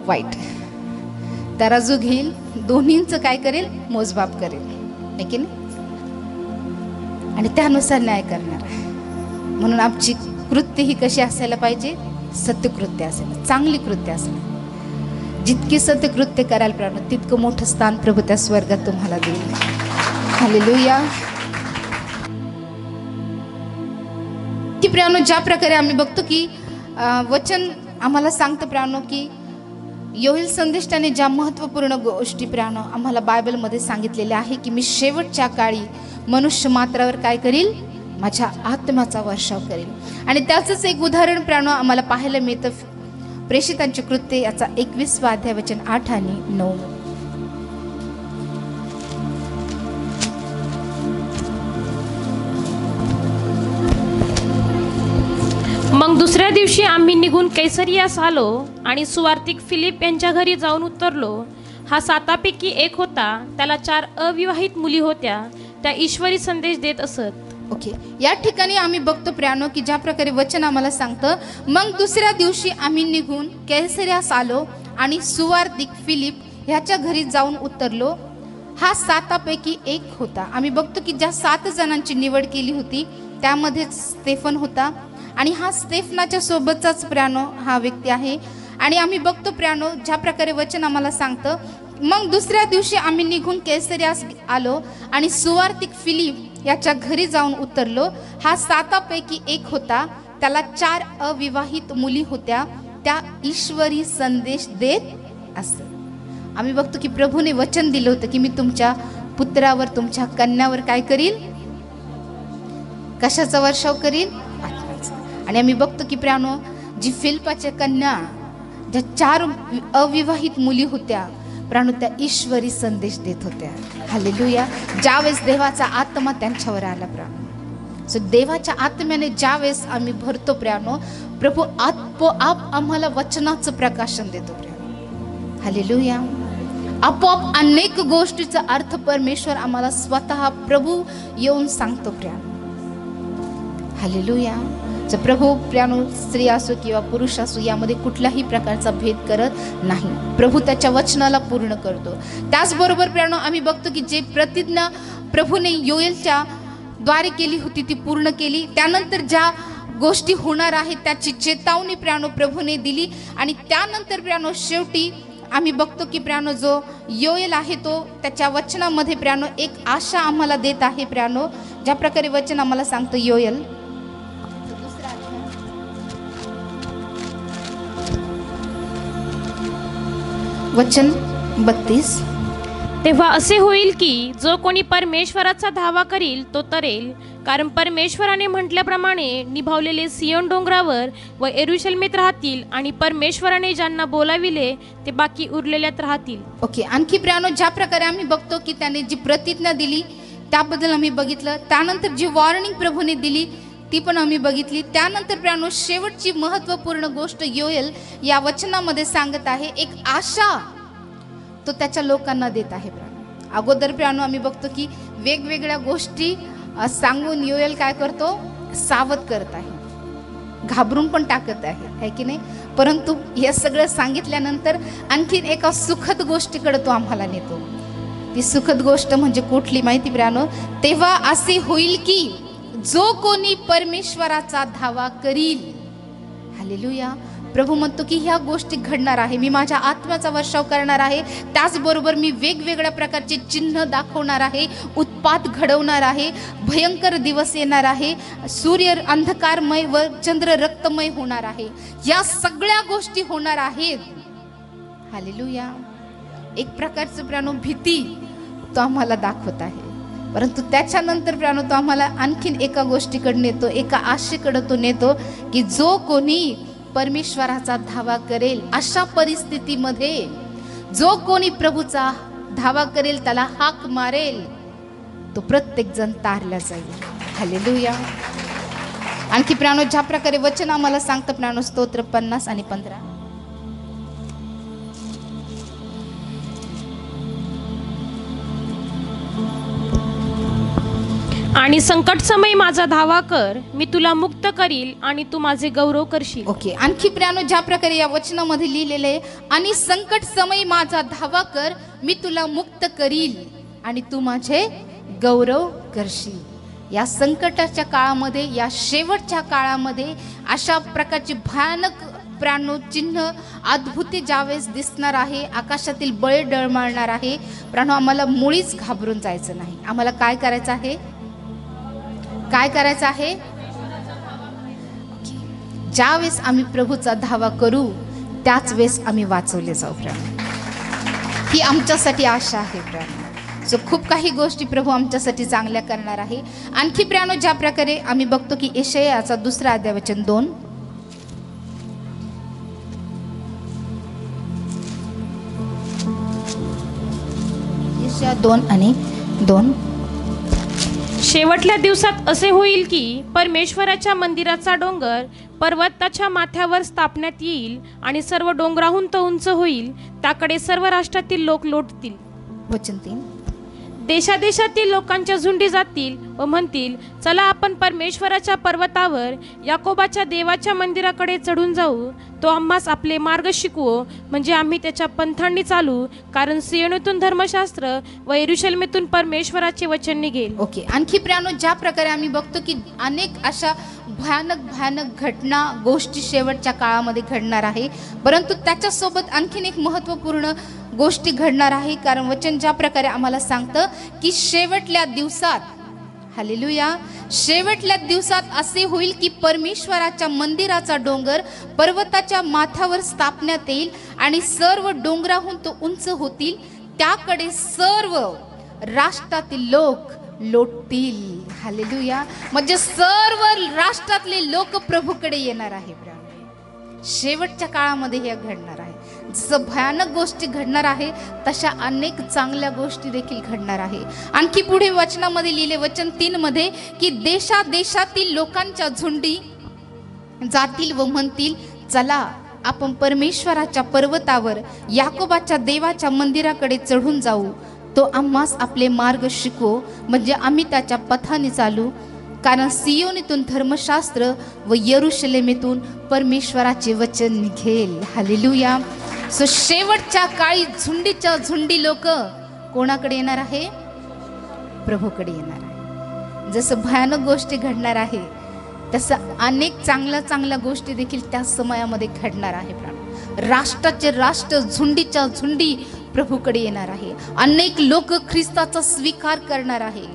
वाईट, तराजू घेईल, दोन्हींचं काय करेल? मोजमाप करेल, है की नाही? आणि त्यानुसार न्याय करणार आहे. म्हणून आमची कृत्य ही कशी असायला पाहिजे? सत्यकृत्य असेल, चांगली कृत्य असेल. जितकी सत्यकृत्य कराल प्राण, तितकं मोठं स्थान प्रभू त्या स्वर्गात तुम्हाला देईल. हालेलुया. की प्राणो, ज्या प्रकारे आम्ही बघतो की वचन आम्हाला सांगतं प्राणो की योएल संदेष्टाने ज्या महत्त्वपूर्ण गोष्टी प्राणो आम्हाला बायबलमध्ये सांगितलेल्या आहे की मी शेवटच्या काळी मनुष्य मात्रावर काय करील? माझ्या आत्म्याचा वर्षाव करेल. आणि त्याचंच एक उदाहरण प्राणो आम्हाला पाहायला मिळतं प्रेषितांचे कृत्य याचा 21वा अध्याय वचन 8 आणि 9. मग दुसऱ्या दिवशी आम्ही निघून कैसरियास आलो आणि सुवार्तिक फिलिप यांच्या घरी जाऊन उतरलो. हा 7पैकी एक होता. त्याला 4 अविवाहित मुली होत्या. त्या ईश्वरी संदेश देत असत. ओके, या ठिकाणी आम्ही बघतो प्राणो की ज्या प्रकारे वचन आम्हाला सांगतं, मग दुसऱ्या दिवशी आम्ही निघून कैसरियास आलो आणि सुवार्तिक फिलिप ह्याच्या घरी जाऊन उतरलो. हा 7पैकी एक होता. आम्ही बघतो की ज्या 7 जणांची निवड केली होती त्यामध्ये स्तेफन होता आणि हा स्तेफनाच्या सोबतचाच प्राणो हा व्यक्ती आहे. आणि आम्ही बघतो प्राणो ज्या प्रकारे वचन आम्हाला सांगतं, मग दुसऱ्या दिवशी आम्ही निघून कैसरियास आलो आणि सुवार्तिक फिलिप याच्या घरी जाऊन उतरलो. हा 7पैकी एक होता. त्याला 4 अविवाहित मुली होत्या. त्या ईश्वरी संदेश देत असत. आम्ही बघतो की प्रभूने वचन दिलं होतं की मी तुमच्या पुत्रावर, तुमच्या कन्यावर काय करील? कशाचा वर्षाव करील? आत्म्याचा. आणि आम्ही बघतो की प्राणो जी फिलिपाच्या कन्या, ज्या 4 अविवाहित मुली होत्या, प्राणू त्या ईश्वरी संदेश देत होत्या. हालेलुया. ज्यावेळेस देवाचा आत्मा त्यांच्यावर आला प्राणू, सो देवाच्या आत्म्याने ज्यावेळेस आम्ही भरतो प्राणू, प्रभू आपोआप आम्हाला वचनाचं प्रकाशन देतो प्राणू. हालेलुया. आपोआप अनेक गोष्टीचा अर्थ परमेश्वर आम्हाला स्वतः प्रभू येऊन सांगतो प्राणू. हालेलुया. जर प्रभू प्राणू स्त्री असो किंवा पुरुष असो यामध्ये कुठल्याही प्रकारचा भेद करत नाही. प्रभू त्याच्या वचनाला पूर्ण करतो. त्याचबरोबर प्राणू आम्ही बघतो की जे प्रतिज्ञा प्रभूने योएलच्या द्वारे केली होती ती पूर्ण केली. त्यानंतर ज्या गोष्टी होणार आहेत त्याची चेतावणी प्राणू प्रभूने दिली. आणि त्यानंतर प्राणू शेवटी आम्ही बघतो की प्राणू जो योएल आहे तो त्याच्या वचनामध्ये प्राणू एक आशा आम्हाला देत आहे प्राणू. ज्या प्रकारे वचन आम्हाला सांगतो योएल वचन 32. तेव्हा असे होईल की जो कोणी परमेश्वराचा धावा करील तो तरेल, कारण परमेश्वराने म्हटल्याप्रमाणे निभावलेले सियोन डोंगरावर व यरूशलेमेत राहतील आणि परमेश्वराने ज्यांना बोलाविले ते बाकी उरलेल्यात राहतील. ओके. आणखी प्राणू ज्या प्रकारे आम्ही बघतो की त्याने जी प्रतिज्ञा दिली त्याबद्दल आम्ही बघितलं. त्यानंतर जी वॉर्निंग प्रभूने दिली ती पण आम्ही बघितली. त्यानंतर प्राणू शेवटची महत्त्वपूर्ण गोष्ट योएल या वचनामध्ये सांगत आहे, एक आशा तो त्याच्या लोकांना देत आहे प्राणू. अगोदर प्राणू आम्ही बघतो की वेगवेगळ्या गोष्टी सांगून योएल काय करतो, सावध करत आहे, घाबरून पण टाकत आहे की नाही. परंतु हे सगळं सांगितल्यानंतर आणखीन एका सुखद गोष्टीकडे तो आम्हाला नेतो. ती सुखद गोष्ट म्हणजे कुठली माहिती प्राणू, तेव्हा असे होईल की जो कोणी परमेश्वराचा धावा करील. हालेलुया. प्रभू म्हणतो की ह्या गोष्टी घडणार आहे. मी माझ्या आत्म्याचा वर्षाव करणार आहे. त्याचबरोबर मी वेगवेगळ्या प्रकारचे चिन्ह दाखवणार आहे, उत्पात घडवणार आहे, भयंकर दिवस येणार आहे, सूर्य अंधकारमय व चंद्र रक्तमय होणार आहे. या सगळ्या गोष्टी होणार आहेत. हालेलुया. एक प्रकारचं प्राणू भीती तो आम्हाला दाखवत आहे. परंतु त्याच्यानंतर प्राणू तो आम्हाला आणखीन एका गोष्टीकडे नेतो, एका आशेकडे तो नेतो की जो कोणी परमेश्वराचा धावा करेल, अशा परिस्थितीमध्ये जो कोणी प्रभूचा धावा करेल, त्याला हाक मारेल, तो प्रत्येक जण तारला जाईल. हालेलुया. आणखी प्राणू ज्या प्रकारे वचन आम्हाला सांगतं प्राणू स्तोत्र 50 आणि 15. आणि संकट समय माझा धावा कर, मी तुला मुक्त करील आणि तू माझे गौरव करशील. ओके. आणखी प्राणू ज्या प्रकारे या वचनामध्ये लिहिलेले आहे, आणि संकट समय माझा धावा कर, मी तुला मुक्त करील आणि तू माझे गौरव करशील. या संकटाच्या काळामध्ये, या शेवटच्या काळामध्ये अशा प्रकारची भयानक प्राणू चिन्ह अद्भुत ज्यावेळेस दिसणार आहे, आकाशातील बळे डळमळणार आहे प्राणू, आम्हाला मुळीच घाबरून जायचं नाही. आम्हाला काय करायचं आहे, काय करायचं आहे? ज्यावेळेस आम्ही प्रभूचा धावा करू त्याच वेळेस आम्ही वाचवले जाऊ प्राणू. ही आमच्यासाठी आशा आहे प्राणू. सो खूप काही गोष्टी प्रभू आमच्यासाठी चांगल्या करणार आहे. आणखी प्राणू ज्या प्रकारे आम्ही बघतो की यशायाचा 2 अध्याय वचन 2. यशाया 2 आणि 2. शेवटल्या दिवसात असे होईल की परमेश्वराच्या मंदिराचा डोंगर पर्वताच्या माथ्यावर स्थापण्यात येईल आणि सर्व डोंगराहून तो उंच होईल, त्याकडे सर्व राष्ट्रातील लोक लोटतील. वचन 3. देशादेशातील लोकांच्या झुंडी जातील व म्हणतील, चला आपण परमेश्वराच्या पर्वतावर याकोबाच्या देवाच्या मंदिराकडे चढून जाऊ, तो आम्हास आपले मार्ग शिकवो, म्हणजे आम्ही त्याच्या पंथांनी चालू, कारण सियोनीतून धर्मशास्त्र व यरूशलेमेतून परमेश्वराचे वचन निघेल. ओके. आणखी प्राणू ज्या प्रकारे आम्ही बघतो की अनेक अशा भयानक घटना गोष्टी शेवटच्या काळामध्ये घडणार आहे. परंतु त्याच्यासोबत आणखीन एक महत्त्वपूर्ण गोष्टी घडणार आहे, कारण वचन ज्या प्रकारे आम्हाला सांगतं की शेवटल्या दिवसात, हालेलुया, शेवटल्या दिवसात असे होईल की परमेश्वराच्या मंदिराचा डोंगर पर्वताच्या माथ्यावर स्थापण्यात येईल आणि सर्व डोंगराहून तो उंच होतील, त्याकडे सर्व राष्ट्रातील लोक लोटतील. हालेलुया. म्हणजे सर्व राष्ट्रातले लोक प्रभूकडे येणार आहे. शेवटच्या काळामध्ये हे घडणार आहे. जसं भयानक गोष्टी घडणार आहे तशा अनेक चांगल्या गोष्टी देखील घडणार आहे. आणखी पुढे वचनामध्ये लिहिले वचन 3 मध्ये की देशादेशातील लोकांच्या झुंडी जातील व म्हणतील, चला आपण परमेश्वराच्या पर्वतावर याकोबाच्या देवाच्या मंदिराकडे चढून जाऊ. तो आम्हास आपले मार्ग शिकवो, म्हणजे आम्ही त्याच्या पथाने चालू. कारण सियोनीतून धर्मशास्त्र व यरुशलेमेतून परमेश्वराचे वचन निघेल. हालेलुया. सो शेवटच्या काळी झुंडीच्या झुंडी लोक कोणाकडे येणार आहे? प्रभूकडे येणार आहे. जसं भयानक गोष्टी घडणार आहे तसं अनेक चांगल्या गोष्टी देखील त्या समयामध्ये घडणार आहे. राष्ट्राचे राष्ट्र झुंडीच्या झुंडी प्रभूकडे येणार आहे. अनेक लोक ख्रिस्ताचा स्वीकार करणार आहे.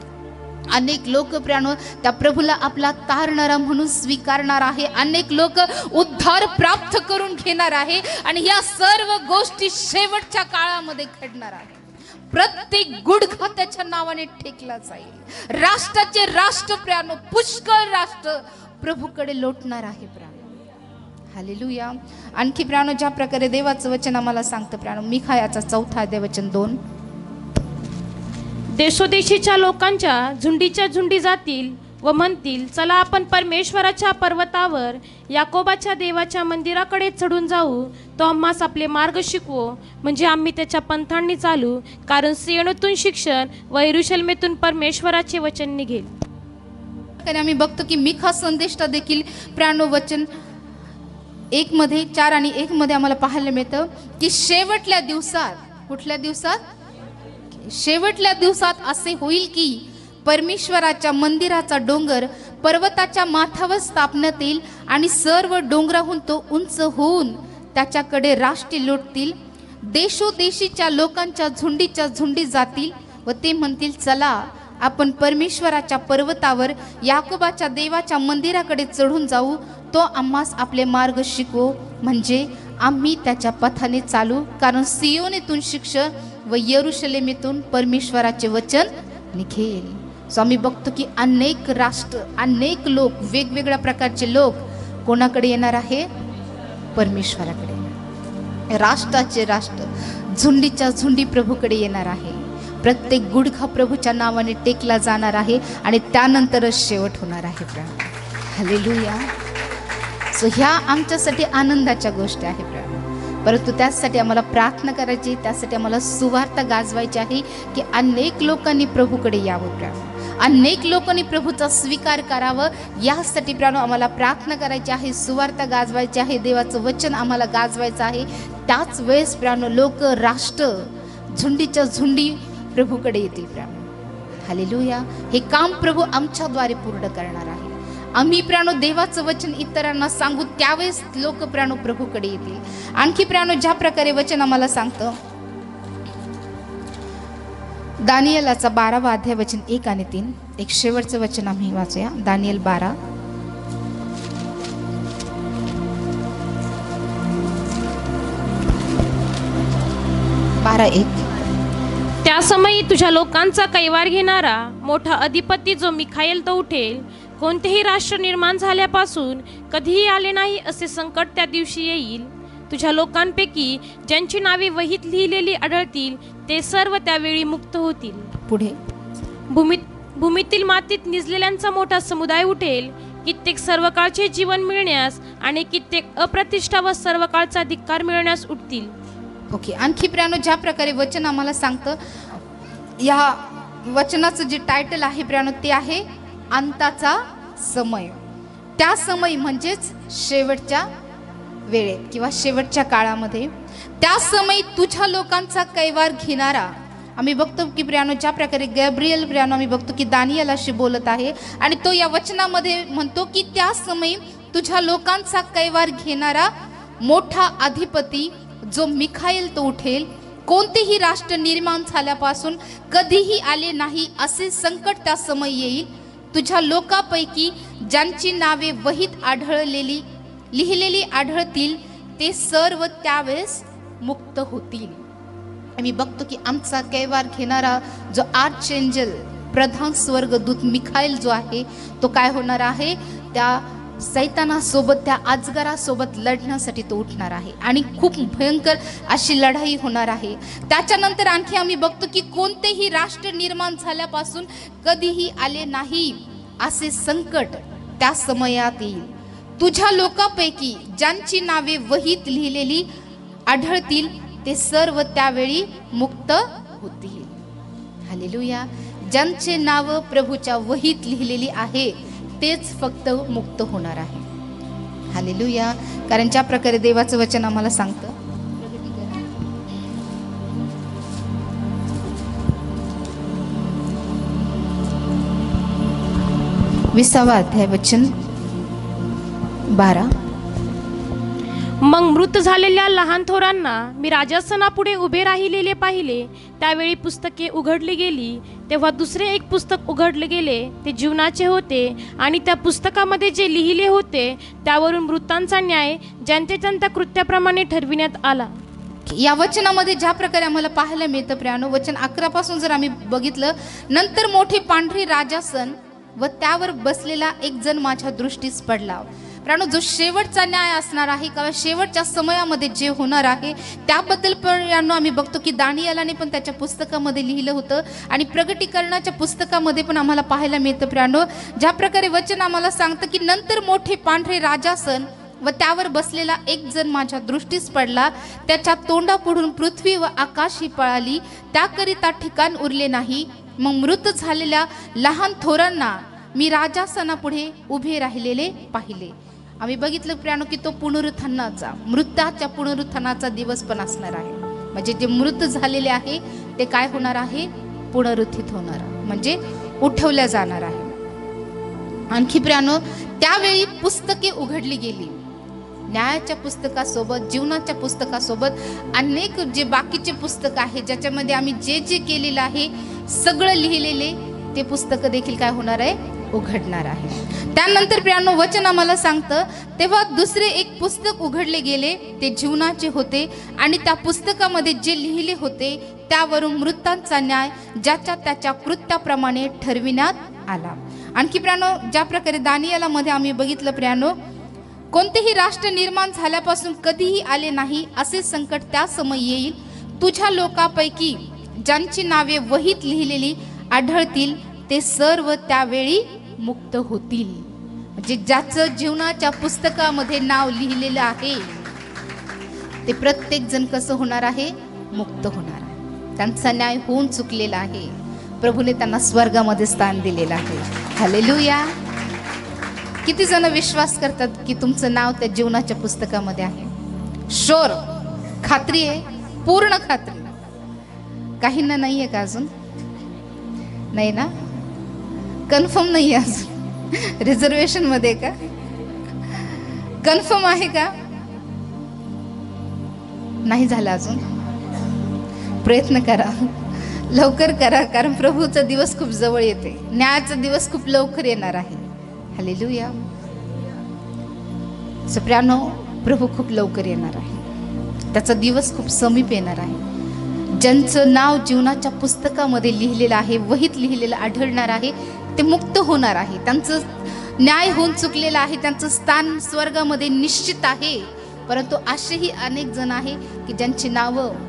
अनेक लोक प्राणो त्या प्रभूला आपला तारणारा म्हणून स्वीकारणार आहे. अनेक लोक उद्धार प्राप्त करून घेणार आहे. आणि या सर्व गोष्टी शेवटच्या काळामध्ये घडणार आहे. प्रत्येक गुडघा त्याच्या नावाने टेकला जाईल. राष्ट्राचे राष्ट्र प्राणो पुष्कळ राष्ट्र प्रभूकडे लोटणार आहे प्राणो. हालेलुया. आणखी प्राणो ज्या प्रकारे देवाचं वचन आम्हाला सांगतं प्राणो, मिखायाचा 4 अध्याय वचन 2, देशोदेशीच्या लोकांच्या झुंडीच्या झुंडी जातील व म्हणतील, चला आपण परमेश्वराच्या पर्वतावर याकोबाच्या देवाच्या मंदिराकडे चढून जाऊ. तो आम्हास आपले मार्ग शिकवो, म्हणजे आम्ही त्याच्या पंथांनी चालू. कारण सियोनीतून शिक्षण व यरुशलेमेतून परमेश्वराचे वचन निघेल. आम्ही बघतो की मिखा संदेष्टा देखील प्राणो वचन 1 मध्ये 4 आणि 1 मध्ये आम्हाला पाहायला मिळतं की शेवटल्या दिवसात, कुठल्या दिवसात? शेवटल्या दिवसात असे होईल की परमेश्वराच्या मंदिराचा डोंगर पर्वताच्या माथ्यावर स्थापण्यात येईल आणि सर्व डोंगराहून तो उंच होऊन त्याच्याकडे राष्ट्रे लोटतील. देशोदेशीच्या लोकांच्या झुंडीच्या झुंडी जातील व ते म्हणतील, चला आपण परमेश्वराच्या पर्वतावर याकोबाच्या देवाच्या मंदिराकडे चढून जाऊ. तो आम्हास आपले मार्ग शिकवो, म्हणजे आम्ही त्याच्या पथाने चालू. कारण सियोनीतून शिक्षण व यरुशलेमेतून परमेश्वराचे वचन निघेल. सो आम्ही बघतो की अनेक राष्ट्र, अनेक लोक, वेगवेगळ्या प्रकारचे लोक कोणाकडे येणार आहे? परमेश्वराकडे. राष्ट्राचे राष्ट्र झुंडीच्या झुंडी प्रभूकडे येणार आहे. प्रत्येक गुडघा प्रभूच्या नावाने टेकला जाणार आहे आणि त्यानंतरच शेवट होणार आहे. हालेलुया. सो ह्या आमच्यासाठी आनंदाच्या गोष्टी आहे प्रभू, परंतु त्यासाठी आम्हाला प्रार्थना करायची, त्यासाठी आम्हाला सुवार्ता गाजवायची आहे की अनेक लोकांनी प्रभूकडे यावं प्रभू, अनेक लोकांनी प्रभूचा स्वीकार करावं. यासाठी प्राणो आम्हाला प्रार्थना करायची आहे, सुवार्ता गाजवायची आहे, देवाचं वचन आम्हाला गाजवायचं आहे. त्याच वेळेस प्राणो लोक, राष्ट्र झुंडीच्या झुंडी प्रभूकडे येतील प्राणो. हालेलुया. हे काम प्रभू आमच्याद्वारे पूर्ण करणार आहे. आम्ही प्राणो देवाचं वचन इतरांना सांगू, त्यावेळेस लोक प्राणो प्रभूकडे येतील. आणखी प्राणो ज्या प्रकारे वचन आम्हाला सांगतं, दानियेलाचा 12वा अध्याय वचन 1 आणि 3, एक शेवटचं वचन आम्ही वाचूया. दानियेल 12 1. त्या समयी तुझ्या लोकांचा कैवार घेणारा मोठा अधिपती जो मिखाएल तो उठेल. कोणतेही राष्ट्र निर्माण झाल्यापासून कधीही आले नाही असे संकट त्या दिवशी येईल. तुझ्या लोकांपैकी ज्यांची नावे वहीत लिहिलेली आढळतील ते सर्व त्यावेळी मुक्त होतील. पुढे भूमीतील मातीत निजलेल्यांचा मोठा समुदाय उठेल. कित्येक सर्वकाळचे जीवन मिळण्यास आणि कित्येक अप्रतिष्ठा व सर्वकाळचा धिक्कार मिळण्यास उठतील. ओके. आणखी प्राणो ज्या प्रकारे वचन आम्हाला सांगतं, या वचनाचं जे टायटल आहे प्राणो ते आहे अंताचा समय. त्या समय म्हणजेच शेवटच्या वेळेत किंवा शेवटच्या काळामध्ये, त्या समय तुझ्या लोकांचा कैवार घेणारा. आम्ही बघतो की प्रियानो ज्या प्रकारे गॅब्रिएल प्रियानो आम्ही बघतो की दानियेलाशी बोलत आहे आणि तो या वचनामध्ये म्हणतो की त्या समय तुझ्या लोकांचा कैवार घेणारा मोठा अधिपती जो मिखाएल तो उठेल. कोणतेही राष्ट्र निर्माण झाल्यापासून कधीही आले नाही असे संकट त्या समय येईल. तुझ्या लोकांपैकी ज्यांची नावे वहीत लिहिलेली आढळतील ते सर्व त्यावेळेस मुक्त होतील. आम्ही बघतो की आमचा कैवार घेणारा जो आर्चएंजल, प्रधान स्वर्गदूत मिखाएल जो आहे तो काय होणार आहे? त्या सैतानासोबत, त्या अजगरासोबत लढण्यासाठी तो उठणार आहे आणि खूप भयंकर अशी लढाई होणार आहे. त्याच्यानंतर आणखी आम्ही बघतो की कोणतेही राष्ट्र निर्माण झाल्यापासून कधीही आले नाही असे संकट त्या समयात येईल. तुझ्या लोकांपैकी ज्यांची नावे वहीत लिहिलेली आढळतील ते सर्व त्यावेळी मुक्त होतील. हालेलुया. ज्यांचे नाव प्रभूच्या वहीत लिहिलेली आहे तेच फक्त मुक्त होणार आहे. हालेलुया. कारण ज्या प्रकारे देवाचं वचन आम्हाला सांगतं, 20 अध्याय वचन 12. मग मृत झालेल्या लहान थोरांना मी राजासनापुढे उभे राहिलेले पाहिले. त्यावेळी पुस्तके उघडली गेली. तेव्हा दुसरे एक पुस्तक उघडले गेले. ते जीवनाचे होते आणि त्या पुस्तकामध्ये जे लिहिले होते त्यावरून मृतांचा न्याय ज्यांच्या कृत्याप्रमाणे ठरविण्यात आला. या वचनामध्ये ज्या प्रकारे आम्हाला पाहायला मिळतं प्रियानो, वचन 11 पासून जर आम्ही बघितलं, नंतर मोठी पांढरी राजासन व त्यावर बसलेला एक जण माझ्या दृष्टीस पडला. प्रियानो, जो शेवटचा न्याय असणार आहे किंवा शेवटच्या समयामध्ये जे होणार आहे त्याबद्दल प्रियानो आम्ही बघतो की दानिएलाने पण त्याच्या पुस्तकामध्ये लिहिलं होतं आणि प्रगटीकरणाच्या पुस्तकामध्ये पण आम्हाला पाहायला मिळतं प्रियानो, ज्या प्रकारे वचन आम्हाला सांगतं की नंतर मोठे पांढरे राजासन व त्यावर बसलेला एक जण माझ्या दृष्टीस पडला. त्याच्या तोंडापुढून पृथ्वी व आकाश ही पळाली, त्याकरिता ठिकाण उरले नाही. मग मृत झालेल्या लहान थोरांना मी राजासनापुढे उभे राहिलेले पाहिले. आम्ही बघितलं प्रियानो की तो पुनरुत्थानाचा, मृताच्या पुनरुत्थानाचा दिवस पण असणार आहे. म्हणजे जे मृत झालेले आहे ते काय होणार आहे? पुनरुत्थित होणार, म्हणजे उठवल्या जाणार आहे. आणखी प्रियानो, त्यावेळी पुस्तके उघडली गेली. न्यायाच्या पुस्तकासोबत, जीवनाच्या पुस्तकासोबत अनेक जे बाकीचे पुस्तक आहे ज्याच्यामध्ये आम्ही जे जे केलेलं आहे सगळं लिहिलेले ते पुस्तक देखील काय होणार आहे? उघडणार आहे. त्यानंतर प्रियानो वचन आम्हाला सांगतं, तेव्हा दुसरे एक पुस्तक उघडले गेले. ते जीवनाचे होते आणि त्या पुस्तकामध्ये जे लिहिले होते त्यावरून मृतांचा न्याय ज्याच्या त्याच्या कृत्याप्रमाणे ठरविण्यात आला. आणखी प्रियानो, ज्या प्रकारे दानिएलामध्ये आम्ही बघितलं प्रियानो, कोणतेही राष्ट्र निर्माण झाल्यापासून कधीही आले नाही असे संकट त्या समय येईल. तुझ्या लोकांपैकी ज्यांची नावे वहीत लिहिलेली आढळतील ते सर्व त्यावेळी मुक्त होतील. म्हणजे ज्याचं जीवनाच्या पुस्तकामध्ये नाव लिहिलेलं आहे ते प्रत्येक जण कसं होणार आहे? मुक्त होणार आहे. त्यांचा न्याय होऊन चुकलेला आहे. प्रभूने त्यांना स्वर्गामध्ये स्थान दिलेलं आहे. हालेलुया. किती जण विश्वास करतात की तुमचं नाव त्या जीवनाच्या पुस्तकामध्ये आहे? शोर, खात्री आहे, पूर्ण खात्री. काहींना नाही आहे का अजून? नाही ना? कन्फर्म नाही आहे अजून? रिझर्वेशन मध्ये का? कन्फर्म आहे का? नाही झालं अजून? प्रयत्न करा, लवकर करा, कारण प्रभूचा दिवस खूप जवळ येते. न्यायाचा दिवस खूप लवकर येणार आहे. हालेलुया. प्रियानो, प्रभू खूप लवकर येणार आहे. त्याचा दिवस खूप समीप येणार आहे. ज्यांचं नाव जीवनाच्या पुस्तकामध्ये लिहिलेलं आहे, वहीत लिहिलेलं आढळणार आहे, ते मुक्त होणार आहे. त्यांचं न्याय होऊन चुकलेलं आहे. त्यांचं स्थान स्वर्गामध्ये निश्चित आहे. परंतु असेही अनेक जण आहे की ज्यांची नावं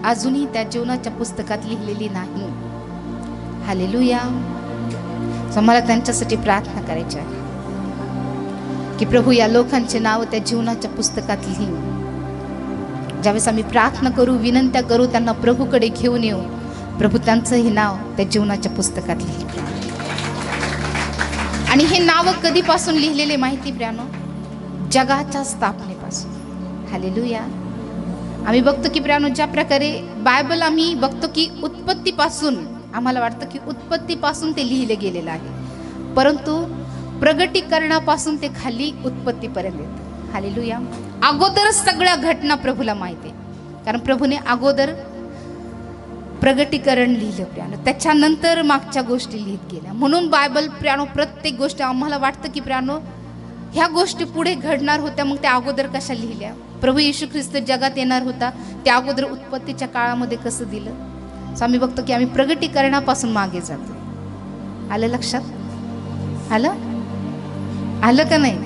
अजूनही त्या जीवनाच्या पुस्तकात लिहिलेली नाही. हालेलुया. मला त्यांच्यासाठी प्रार्थना करायची आहे की प्रभू या लोकांचे नाव त्या जीवनाच्या पुस्तकात लिहू. ज्यावेळेस आम्ही प्रार्थना करू, विनंत्या करू, त्यांना प्रभूकडे घेऊन येऊ, प्रभू त्यांचंही नाव त्या जीवनाच्या पुस्तकात लिहिलं. आणि हे नाव कधीपासून लिहिलेले माहिती प्रियानो? जगाच्या स्थापनेपासून. हालेलुया. आम्ही बघतो की प्रियानो, ज्या प्रकारे बायबल आम्ही बघतो की उत्पत्तीपासून, आम्हाला वाटतं की उत्पत्तीपासून ते लिहिले गेलेलं आहे, परंतु प्रगटीकरणापासून ते खाली उत्पत्तीपर्यंत येतं. हालेलुया. अगोदरच सगळ्या घटना प्रभूला माहिती आहे, कारण प्रभूने अगोदर प्रगटीकरण लिहिलं प्रियानो, त्याच्यानंतर मागच्या गोष्टी लिहित गेल्या. म्हणून बायबल प्रियानो प्रत्येक गोष्ट आम्हाला वाटतं की प्रियानो ह्या गोष्टी पुढे घडणार होत्या, मग त्या अगोदर कशा लिहिल्या? प्रभू येशू ख्रिस्त जगात येणार होता, त्या अगोदर उत्पत्तीच्या काळामध्ये कसं दिलं? सो आम्ही बघतो की आम्ही प्रगटीकरणापासून मागे जातो. आलं लक्षात? आलं का नाही?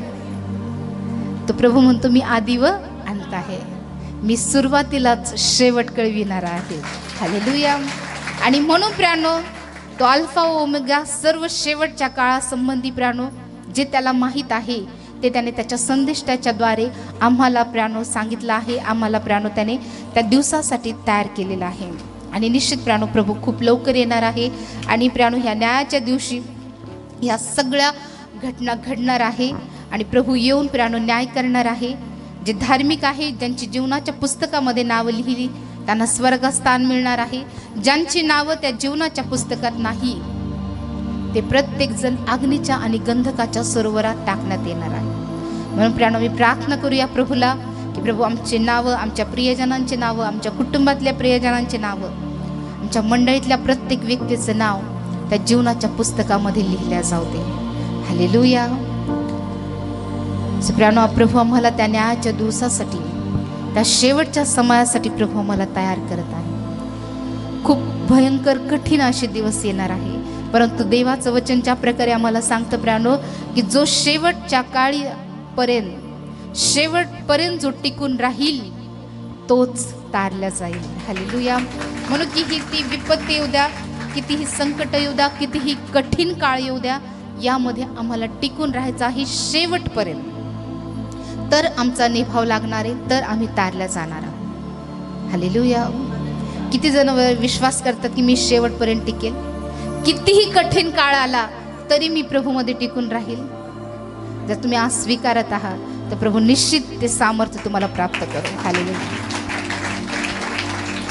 तो प्रभू म्हणतो मी आदी व अंत आहे, मी सुरुवातीलाच शेवट कळविणारा आहे. हालेलुया. आणि म्हणून प्रियानो तो अल्फा व ओमेगा सर्व शेवटच्या काळासंबंधी प्रियानो जे त्याला माहीत आहे ते त्याने त्याच्या संदेष्टाच्याद्वारे आम्हाला प्रियानो सांगितलं आहे. आम्हाला प्रियानो त्याने त्या दिवसासाठी तयार केलेलं आहे. आणि निश्चित प्रियानो प्रभू खूप लवकर येणार आहे. आणि प्रियानो ह्या न्यायाच्या दिवशी ह्या सगळ्या घटना घडणार आहे. आणि प्रभू येऊन प्रियानो न्याय करणार आहे. जे धार्मिक आहे, ज्यांची जीवनाच्या पुस्तकामध्ये नावं लिहिली त्यांना स्वर्गस्थान मिळणार आहे. ज्यांची नावं त्या जीवनाच्या पुस्तकात नाही ते प्रत्येक जण अग्नीच्या आणि गंधकाच्या सरोवरात टाकण्यात येणार आहे. म्हणून प्रियानो मी प्रार्थना करूया प्रभूला की प्रभू आमचे नावं, आमच्या प्रियजनांचे नावं, आमच्या कुटुंबातल्या प्रियजनांचे नावं, आमच्या मंडळीतल्या प्रत्येक व्यक्तीचं नाव त्या जीवनाच्या पुस्तकामध्ये लिहिल्या जाऊ दे. हालेलुया. प्रियानो प्रभू आम्हाला त्या न्यायाच्या दिवसासाठी, त्या शेवटच्या समयासाठी प्रभू आम्हाला तयार करत आहे. खूप भयंकर कठीण असे दिवस येणार आहे. परंतु देवाचं वचन ज्या प्रकारे आम्हाला सांगतं प्रियानो की जो शेवटच्या काळीपर्यंत शेवटपर्यंत जो टिकून राहील तोच तारला जाईल. हालेलुया. म्हणून की ती विपत्ती येऊ द्या, कितीही संकट येऊ द्या, कितीही कठीण काळ येऊ द्या, यामध्ये आम्हाला टिकून राहायचं आहे शेवटपर्यंत. तर आमचा निभाव लागणार आहे, तर आम्ही तारल्या जाणार आहोत. हालेलुया. किती जण विश्वास करतात की मी शेवटपर्यंत टिकेल, कितीही कठीण काळ आला तरी मी प्रभूमध्ये टिकून राहील. जर तुम्ही आज स्वीकारत आहात तर प्रभू निश्चित ते सामर्थ्य तुम्हाला प्राप्त करू. हालेलुया.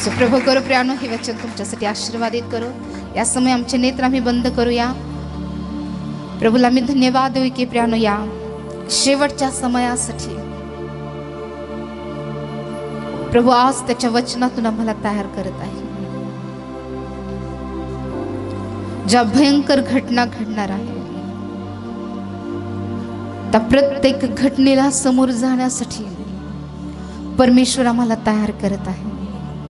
सो प्रभू करो प्रियानो हे वचन तुमच्यासाठी आशीर्वादित करो. या समय आमचे नेत्र आम्ही बंद करूया. प्रभूला मी धन्यवाद देऊ की प्रियानो या शेवटच्या समयासाठी प्रभू आज त्याच्या वचनातून आम्हाला तयार करत आहे. ज्या भयंकर घटना घडणार आहे त्या प्रत्येक घटनेला समोर जाण्यासाठी परमेश्वर आम्हाला तयार करत आहे.